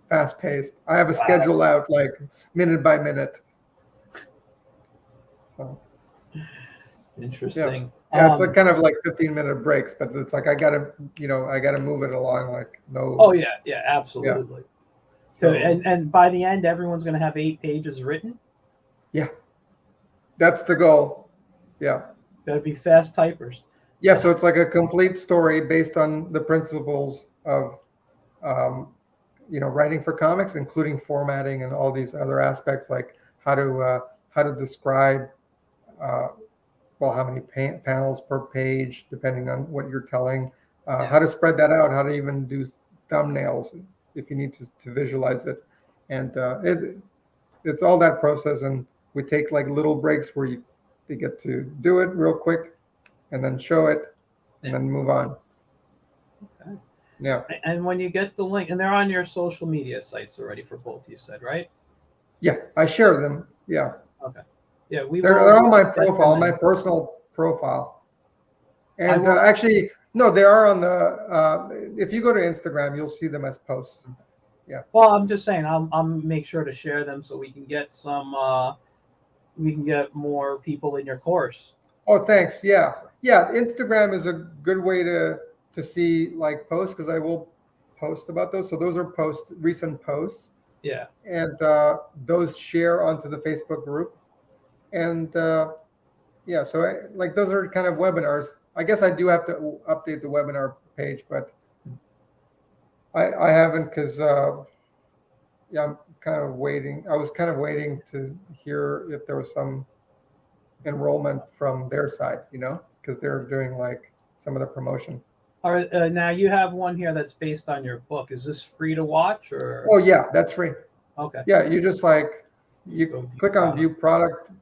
fast paced. I have a
Wow.
schedule out like minute by minute. So
Interesting.
yeah, it's like kind of like 15-minute breaks, but it's like I gotta move it along. Like no.
Oh yeah, absolutely. So
So
and by the end, everyone's going to have 8 pages written.
yeah, that's the goal. Yeah.
Gotta be fast typers.
Yeah, so it's like a complete story based on the principles of um, writing for comics, including formatting and all these other aspects, like how to describe uh, how many panels per page, depending on what you're telling, how to spread that out, how to even do thumbnails if you need to visualize it, and it's all that process. And we take like little breaks where they get to do it real quick, and then show it, and then move on.
Okay.
Yeah.
And when you get the link, and they're on your social media sites already for both, you said, right?
Yeah, I share them. Yeah.
Okay. Yeah,
They're on my
get
profile,
them
my
in.
personal profile. And
will-
actually, no, they are on the. If you go to Instagram, you'll see them as posts. Yeah.
Well, I'm just saying, I'll make sure to share them so we can get some we can get more people in your course.
Oh, thanks. Yeah. Yeah. Instagram is a good way to see like posts because I will post about those. So those are recent posts,
Yeah.
and those share onto the Facebook group. And yeah, so like those are kind of webinars. I guess I do have to update the webinar page, but I haven't because yeah, I'm kind of waiting. I was kind of waiting to hear if there was some enrollment from their side, because they're doing like some of the promotion.
All right. Now you have one here that's based on your book. Is this free to watch or?
Oh yeah, that's free.
Okay.
Yeah, you just like
Go
click on view product,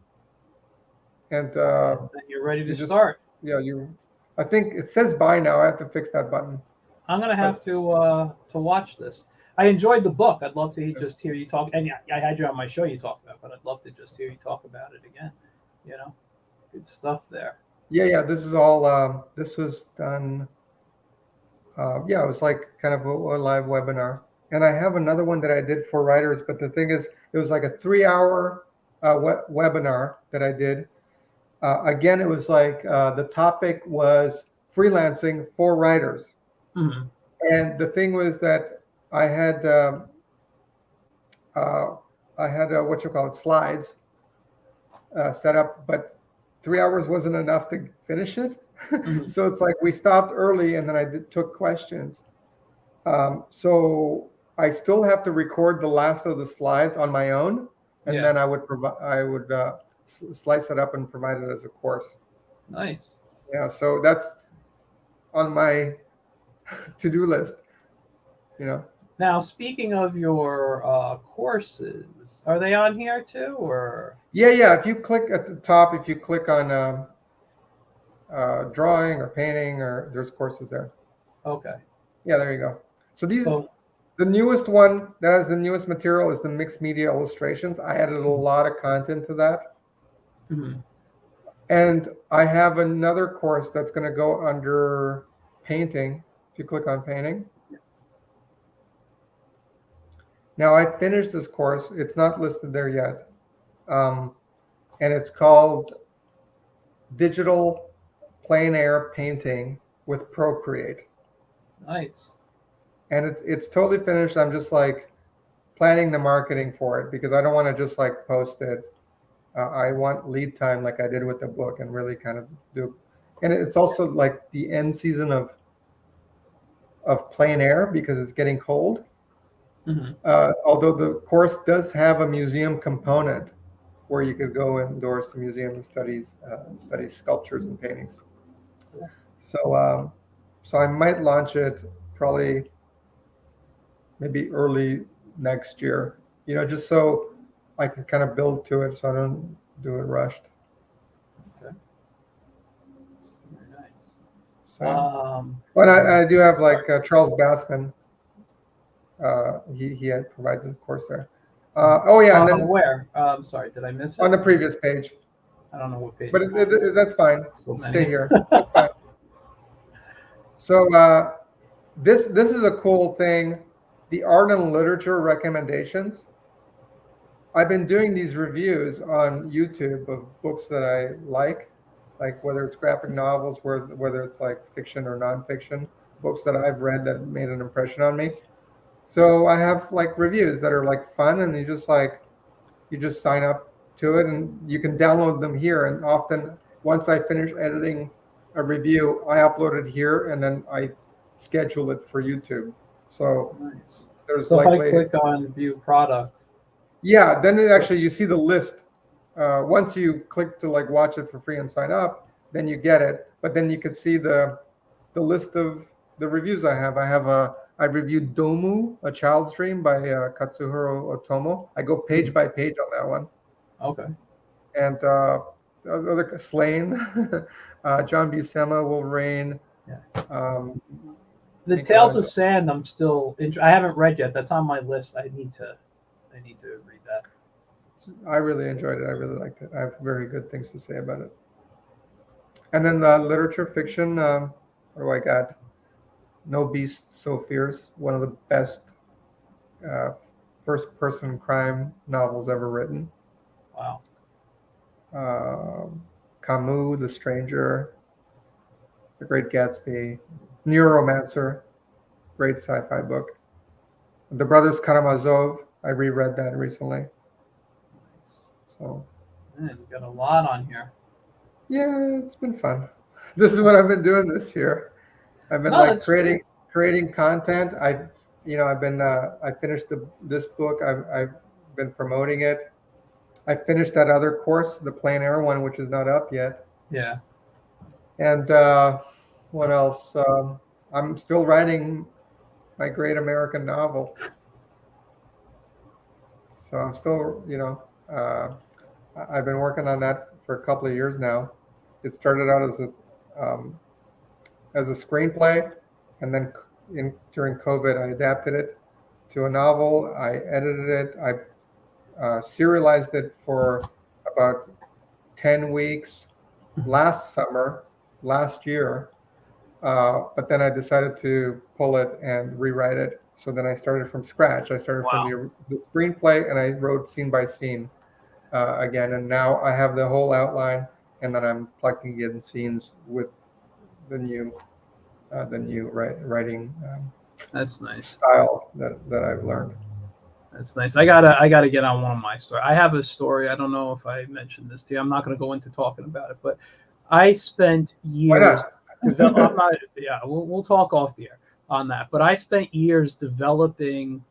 and
then you're ready to start.
Yeah, I think it says buy now. I have to fix that button.
I'm gonna have to watch this. I enjoyed the book. I'd love to just hear you talk. And I had you on my show. You talked about, but I'd love to just hear you talk about it again. Good stuff there.
Yeah. This is all. This was done. Yeah, it was like kind of a live webinar, and I have another one that I did for writers. But the thing is, it was like a 3-hour webinar that I did. Again, it was like the topic was freelancing for writers.
Mm-hmm.
And the thing was that I had what you call it, slides set up, but 3 hours wasn't enough to finish it. Mm-hmm. So it's like we stopped early, and then I took questions. So I still have to record the last of the slides on my own, and then I would slice it up and provide it as a course.
Nice.
Yeah, so that's on my to-do list.
Now, speaking of your courses, are they on here too, or?
Yeah. If you click at the top, if you click on drawing or painting, or there's courses there.
Okay.
Yeah, there you go. So the newest one that has the newest material is the mixed media illustrations. I added a lot of content to that.
Mm-hmm.
And I have another course that's going to go under painting. If you click on painting. Now I finished this course. It's not listed there yet. And it's called Digital Plein Air Painting with Procreate.
Nice.
And it's totally finished. I'm just like planning the marketing for it because I don't want to just like post it. I want lead time like I did with the book and really kind of do. And it's also like the end season of plein air because it's getting cold.
Mm-hmm.
Although the course does have a museum component where you could go indoors to museum and study sculptures and paintings. So I might launch it probably maybe early next year, just so I can kind of build to it so I don't do it rushed.
Okay. Very nice.
So, but I do have like Charles Bassman. He provides a course there. Oh yeah. And then,
where? Sorry, did I miss it?
On the previous page.
I don't know what page.
But that's fine.
So
stay here. That's fine. So this is a cool thing. The art and literature recommendations. I've been doing these reviews on YouTube of books that I like whether it's graphic novels, whether it's like fiction or nonfiction, books that I've read that made an impression on me. So I have like reviews that are like fun, and you just sign up to it, and you can download them here. And often, once I finish editing a review, I upload it here, and then I schedule it for YouTube. So
nice.
There's
so likely, if I click on view product.
Yeah, then you see the list. Once you click to like watch it for free and sign up, then you get it. But then you can see the list of the reviews I have. I reviewed Domu, A Child's Dream by Katsuhiro Otomo. I go page by page on that one.
Okay.
And other Slain, John Buscema, Wolverine.
Yeah. The Tales of Sand. I'm still. I haven't read yet. That's on my list. I need to read that.
I really enjoyed it. I really liked it. I have very good things to say about it. And then the literature fiction. What do I got? No Beast So Fierce, one of the best first-person crime novels ever written.
Wow.
um, Camus, The Stranger, The Great Gatsby, Neuromancer, great sci-fi book. The Brothers Karamazov, I reread that recently. So
Man, you got a lot on here.
yeah, it's been fun. This is what I've been doing this year. I've been
No,
like
that's cool.
creating content. I've been I finished this book. I've been promoting it. I finished that other course, the plein air one, which is not up yet.
Yeah.
And what else? I'm still writing my great American novel, so I'm still, I've been working on that for a couple of years now. It started out um, as a screenplay, and then during COVID, I adapted it to a novel. I edited it. I serialized it for about 10 weeks last summer, last year. But then I decided to pull it and rewrite it. So then I started from scratch. I started from
Wow.
the screenplay, and I wrote scene by scene again. And now I have the whole outline, and then I'm plugging in scenes with the new writing
That's nice.
style that I've learned.
That's nice. I gotta get on one of my stories. I have a story. I don't know if I mentioned this to you. I'm not gonna go into talking about it, but I spent
Why
years
not?
develop. I'm not. Yeah, we'll talk off the air on that. But I spent years developing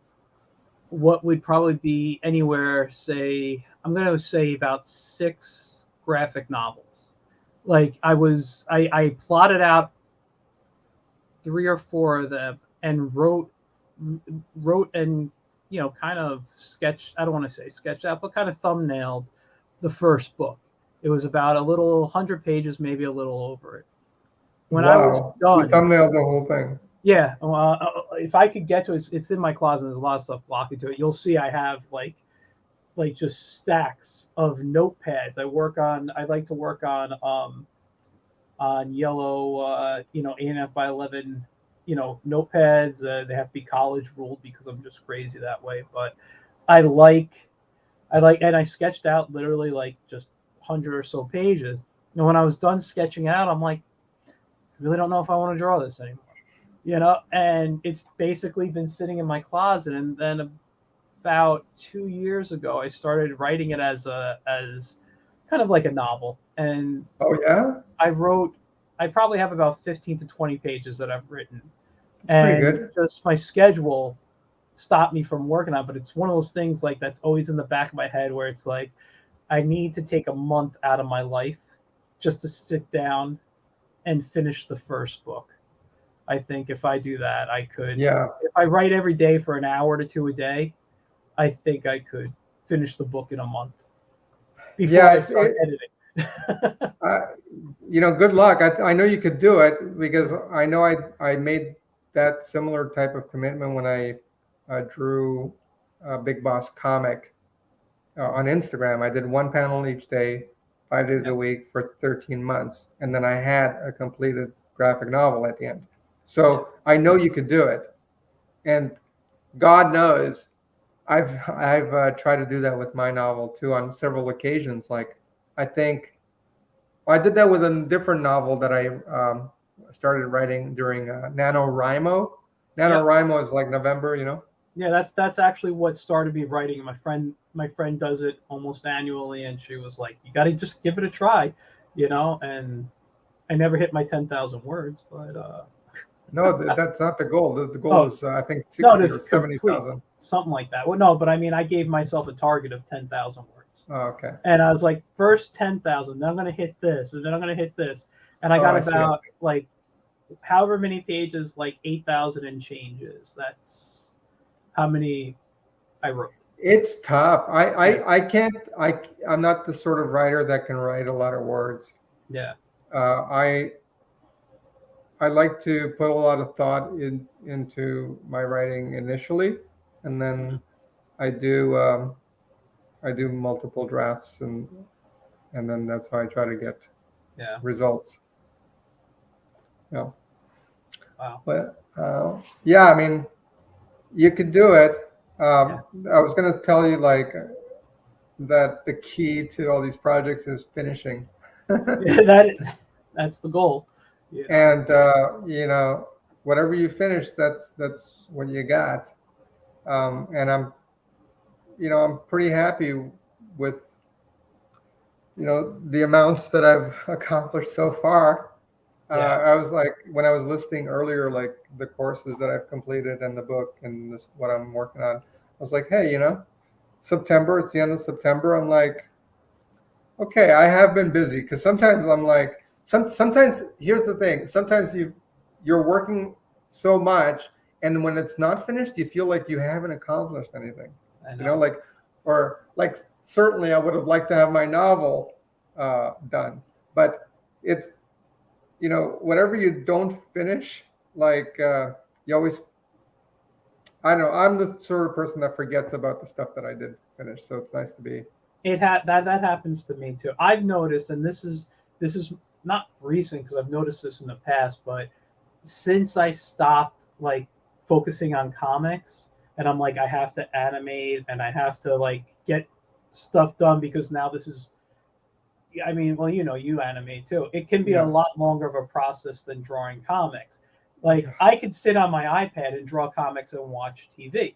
what would probably be anywhere. Say I'm gonna say about 6 graphic novels. Like I plotted out 3 or 4 of them and wrote and kind of sketch. I don't want to say sketched out, but kind of thumbnailed the first book. It was about a little 100 pages, maybe a little over it. When I was
Wow, you
done,
thumbnailed the whole thing.
yeah. If I could get to it, it's in my closet. There's a lot of stuff blocking to it. You'll see I have like just stacks of notepads. I like to work on yellow, 8.5 by 11, notepads. They have to be college ruled because I'm just crazy that way. But I like, and I sketched out literally like just 100 or so pages. And when I was done sketching out, I'm like, I really don't know if I want to draw this anymore. And it's basically been sitting in my closet. And then about 2 years ago, I started writing it as kind of like a novel. And
Oh yeah,
I probably have about 15 to 20 pages that I've written.
that's pretty
And
good.
just my schedule stopped me from working on it. But it's one of those things like that's always in the back of my head where it's like, I need to take a month out of my life just to sit down and finish the first book. I think if I do that, I could.
Yeah,
If I write every day for an hour to two a day, I think I could finish the book in a month before
yeah.
I start editing.
Uh, good luck. I know you could do it because I know I made that similar type of commitment when I drew Big Boss comic on Instagram. I did one panel each day, 5 days
Yeah,
a week for 13 months, and then I had a completed graphic novel at the end.
yeah,
So I know you could do it, and God knows I've tried to do that with my novel too on several occasions. Like I think I did that with a different novel that I started writing during NaNoWriMo.
yeah.
NaNoWriMo is like November.
Yeah, that's actually what started me writing. My friend does it almost annually, and she was like, "You got to just give it a try." And I never hit my 10,000 words, but
No, that's not the goal. The goal
oh
is I think
no,
60
to
or
complete
70,000.
something like that. Well, no, but I mean, I gave myself a target of 10,000 words,
Oh, okay.
and I was like, first 10,000, then I'm gonna hit this, and then I'm gonna hit this, and I
Oh,
got
I see. I
about
see.
like however many pages, like 8,000 and changes. That's how many I wrote.
It's tough. I,
Yeah,
I, I can't. I'm not the sort of writer that can write a lot of words.
yeah,
I like to put a lot of thought into my writing initially, and then I do um, I do multiple drafts, and then that's how I try to get
yeah.
results. You know.
Wow.
But yeah, I mean, you could do it.
Yeah.
I was going to tell you, like, that the key to all these projects is finishing.
That's the goal. Yeah.
And whatever you finish, that's what you got. And I'm pretty happy with the amounts that I've accomplished so far.
Yeah.
I was like, when I was listing earlier, like the courses that I've completed and the book and this what I'm working on, I was like, hey, September, it's the end of September. I'm like, okay, I have been busy, because sometimes I'm like, sometimes here's the thing. Sometimes you're working so much, and when it's not finished, you feel like you haven't accomplished anything.
I know.
Like, or like, certainly I would have liked to have my novel done, but it's whatever you don't finish, like you always. I don't know. I'm the sort of person that forgets about the stuff that I did finish, so it's nice to be.
That happens to me too. I've noticed, and this is not recent because I've noticed this in the past, but since I stopped like focusing on comics, and I'm like, I have to animate and I have to like get stuff done, because now this is, I mean, well, you animate too. It can be a
Yeah.
lot longer of a process than drawing comics. Like
Yeah.
I could sit on my iPad and draw comics and watch TV,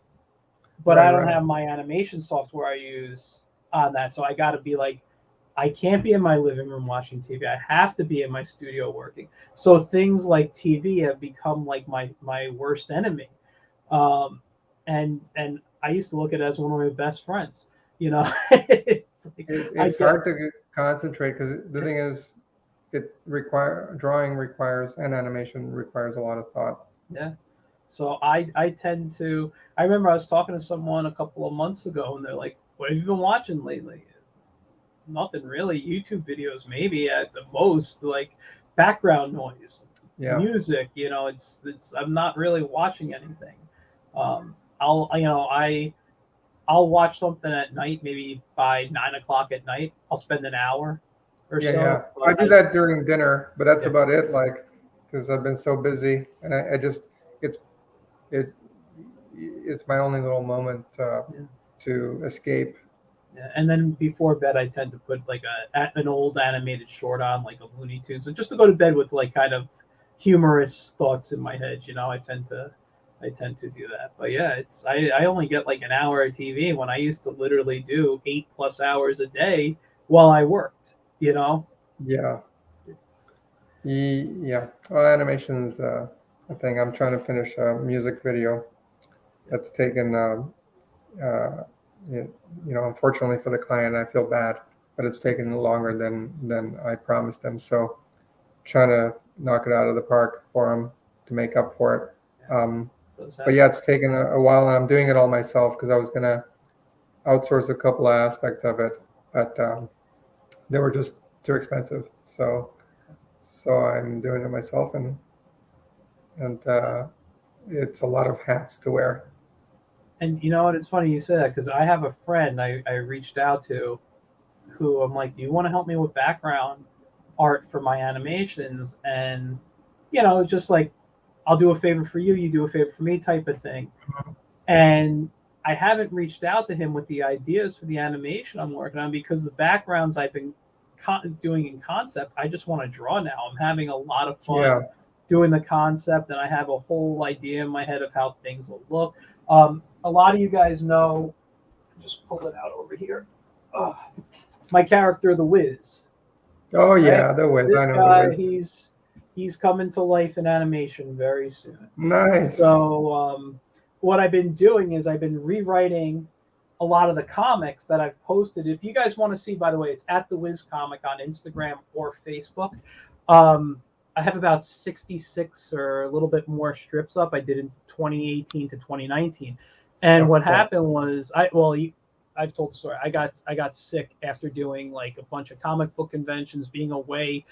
but I
Right.
don't
Right.
have my animation software I use on that. So I got to be like, I can't be in my living room watching TV. I have to be in my studio working. So things like TV have become like my worst enemy. And I used to look at it as one of my best friends. It's like I
It's
get
hard to concentrate, because the thing is, drawing requires, and animation requires a lot of thought.
yeah. So I tend to. I remember I was talking to someone a couple of months ago, and they're like, "What have you been watching lately?" Nothing really. YouTube videos, maybe at the most, like background noise,
Yeah.
music. It's. I'm not really watching anything. I'll watch something at night, maybe by 9 o'clock at night. I'll spend an hour or
Yeah. Yeah.
so.
I
But
do that during dinner, but that's
yeah,
about it. Like, because I've been so busy, and I just it's it it's my only little moment
yeah,
to escape.
yeah. And then before bed, I tend to put like an old animated short on, like a Looney Tunes, so just to go to bed with like kind of humorous thoughts in my head. I tend to do that. But yeah, I only get like an hour of TV when I used to literally do 8+ hours a day while I worked.
Yeah.
It's
Yeah. Well, animation is a thing. I'm trying to finish a music video that's taken. Uh, Unfortunately for the client, I feel bad, but it's taken longer than I promised him. So trying to knock it out of the park for him to make up for it.
does
But
happen.
yeah, it's taken a while, and I'm doing it all myself, because I was gonna outsource a couple of aspects of it, but they were just too expensive. So I'm doing it myself, and it's a lot of hats to wear.
And you know what? It's funny you say that, because I have a friend I reached out to, who I'm like, do you want to help me with background art for my animations? And just like, I'll do a favor for you, you do a favor for me, type of thing. And I haven't reached out to him with the ideas for the animation I'm working on, because the backgrounds I've been doing in concept, I just want to draw now. I'm having a lot of fun
Yeah.
doing the concept, and I have a whole idea in my head of how things will look. A lot of you guys know, just pull it out over here. Oh, my character, the Wiz,
Oh
right?
yeah, the Wiz.
This
I know the
guy,
Wiz.
he's coming to life in animation very soon.
Nice.
So what I've been doing is I've been rewriting a lot of the comics that I've posted. If you guys want to see, by the way, it's at the Wiz Comic on Instagram or Facebook. I have about 66 or a little bit more strips up. I did in 2018 to 2019, and
Oh,
what
cool.
happened was I've told the story. I got sick after doing like a bunch of comic book conventions, being away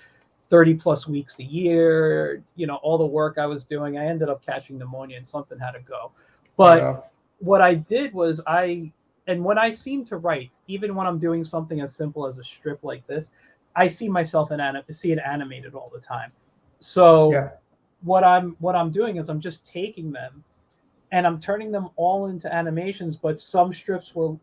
30+ weeks a year, all the work I was doing. I ended up catching pneumonia, and something had to go. But
Yeah.
what I did was and when I seem to write, even when I'm doing something as simple as a strip like this, I see myself see it animated all the time. So
Yeah.
what I'm doing is I'm just taking them and I'm turning them all into animations. But some strips were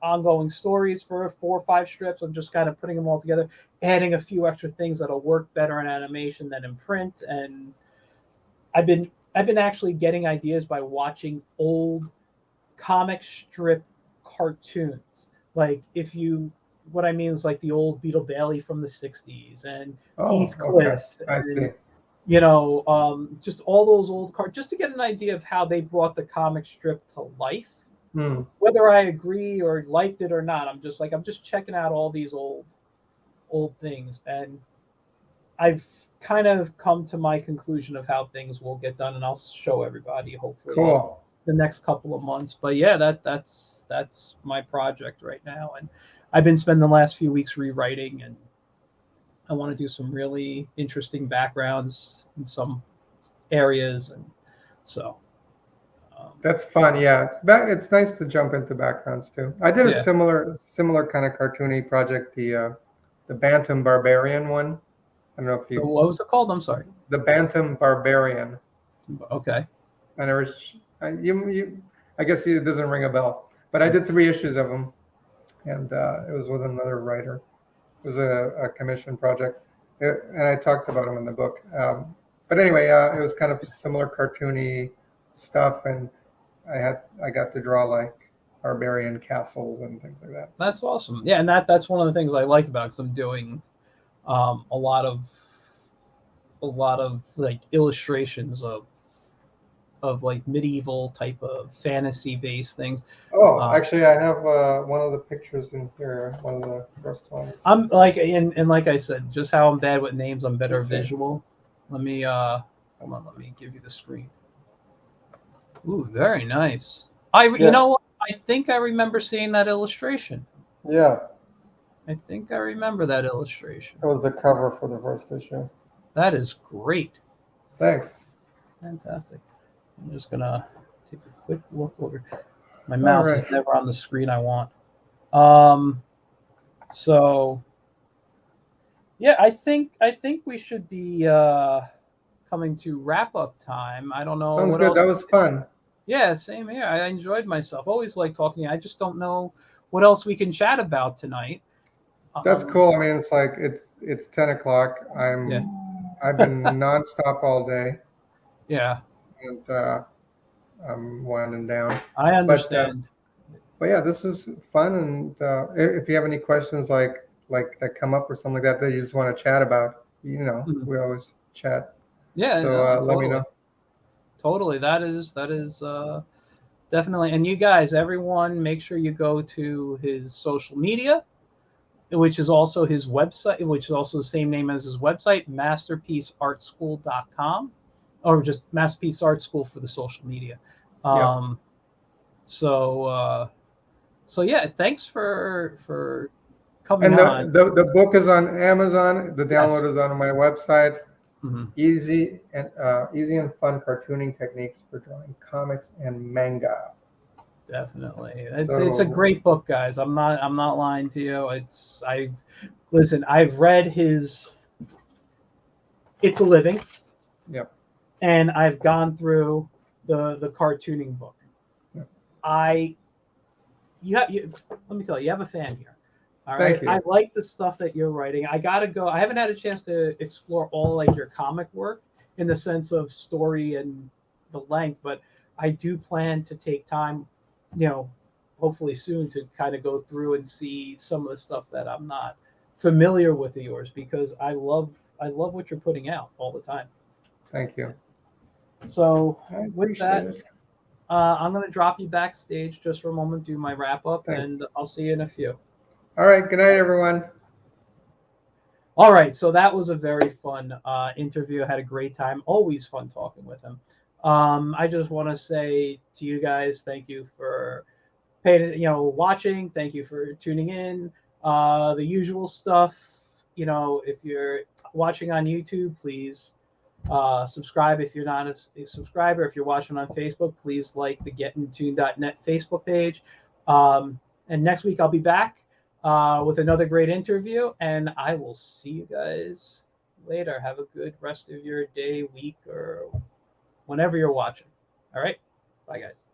ongoing stories for 4 or 5 strips. I'm just kind of putting them all together, adding a few extra things that'll work better in animation than in print. And I've been actually getting ideas by watching old comic strip cartoons. Like if you what I mean is like the old Beetle Bailey from the 60s and
Oh, okay.
Heathcliff
I see.
and just all those old cards, just to get an idea of how they brought the comic strip to life.
Hmm.
Whether I agree or liked it or not, I'm just checking out all these old things, and I've kind of come to my conclusion of how things will get done, and I'll show everybody hopefully in
Cool.
the next couple of months. But yeah, that's my project right now, and I've been spending the last few weeks rewriting, and I want to do some really interesting backgrounds in some areas, and so
That's fun. Yeah, it's nice to jump into backgrounds too. I did a
yeah.
similar kind of cartoony project, the Bantam Barbarian one. I don't know if
So
you
what was it called? I'm sorry.
the Bantam Barbarian.
Okay.
I never, I guess it doesn't ring a bell, but I did 3 issues of them, and it was with another writer. It was a commission project, and I talked about them in the book. But anyway, it was kind of similar cartoony stuff, and I got to draw like barbarian castles and things like that.
That's awesome. Yeah, and that's one of the things I like about it, because I'm doing a lot of like illustrations of like medieval type of fantasy based things.
Oh,
Um,
actually, I have one of the pictures in here, one of the first ones.
I'm like, and like I said, just how I'm bad with names, I'm better
Let's see.
visual. Let me hold on, let me give you the screen. Ooh, very nice. You
Yeah,
know what? I think I remember seeing that illustration.
yeah,
I think I remember that illustration.
it was the cover for the first issue.
That is great.
Thanks.
Fantastic. I'm just gonna take a quick look over. My
All
mouse
right.
is never on the screen I want. Um, so yeah, I think we should be coming to wrap up time. I don't know
Sounds
what
good.
else.
That was fun.
Yeah, same here. I enjoyed myself. Always like talking. I just don't know what else we can chat about tonight.
That's
Um,
cool. I mean, it's like it's 10 o'clock.
yeah,
I've been nonstop all day,
yeah,
and I'm winding down.
I
But
understand.
but yeah, this was fun. And if you have any questions like that come up or something like that you just want to chat about,
Mhm.
we always chat.
Yeah,
So
no,
let me
totally,
know.
totally. That is definitely. And you guys, everyone, make sure you go to his social media, which is also his website, which is also the same name as his website, masterpieceartschool.com, or just Masterpiece Art School for the social media.
Yep.
Um, so yeah, thanks for coming
And
on.
the book is on Amazon. The
Yes.
download is on my website.
Mhm.
Easy and fun cartooning techniques for drawing comics and manga.
Definitely. It's a
So
great book, guys. I'm not lying to you. I've read his It's a Living,
yep.
and I've gone through the cartooning book.
Yep.
I let me tell you, you have a fan here. All right.
Thank you.
I like the stuff that you're writing. I gotta go. I haven't had a chance to explore all like your comic work in the sense of story and the length, but I do plan to take time, you know, hopefully soon, to kind of go through and see some of the stuff that I'm not familiar with of yours, because I love what you're putting out all the time.
Thank you.
So
I
with
appreciate
that,
it.
I'm gonna drop you backstage just for a moment, do my wrap up,
Thanks.
and I'll see you in a few.
All right. Good night, everyone.
All right, so that was a very fun interview. I had a great time. Always fun talking with him. I just want to say to you guys, thank you for watching. Thank you for tuning in. The usual stuff. If you're watching on YouTube, please subscribe if you're not a subscriber. If you're watching on Facebook, please like the GetInTune.net Facebook page. And next week I'll be back with another great interview, and I will see you guys later. Have a good rest of your day, week, or whenever you're watching. All right. Bye, guys.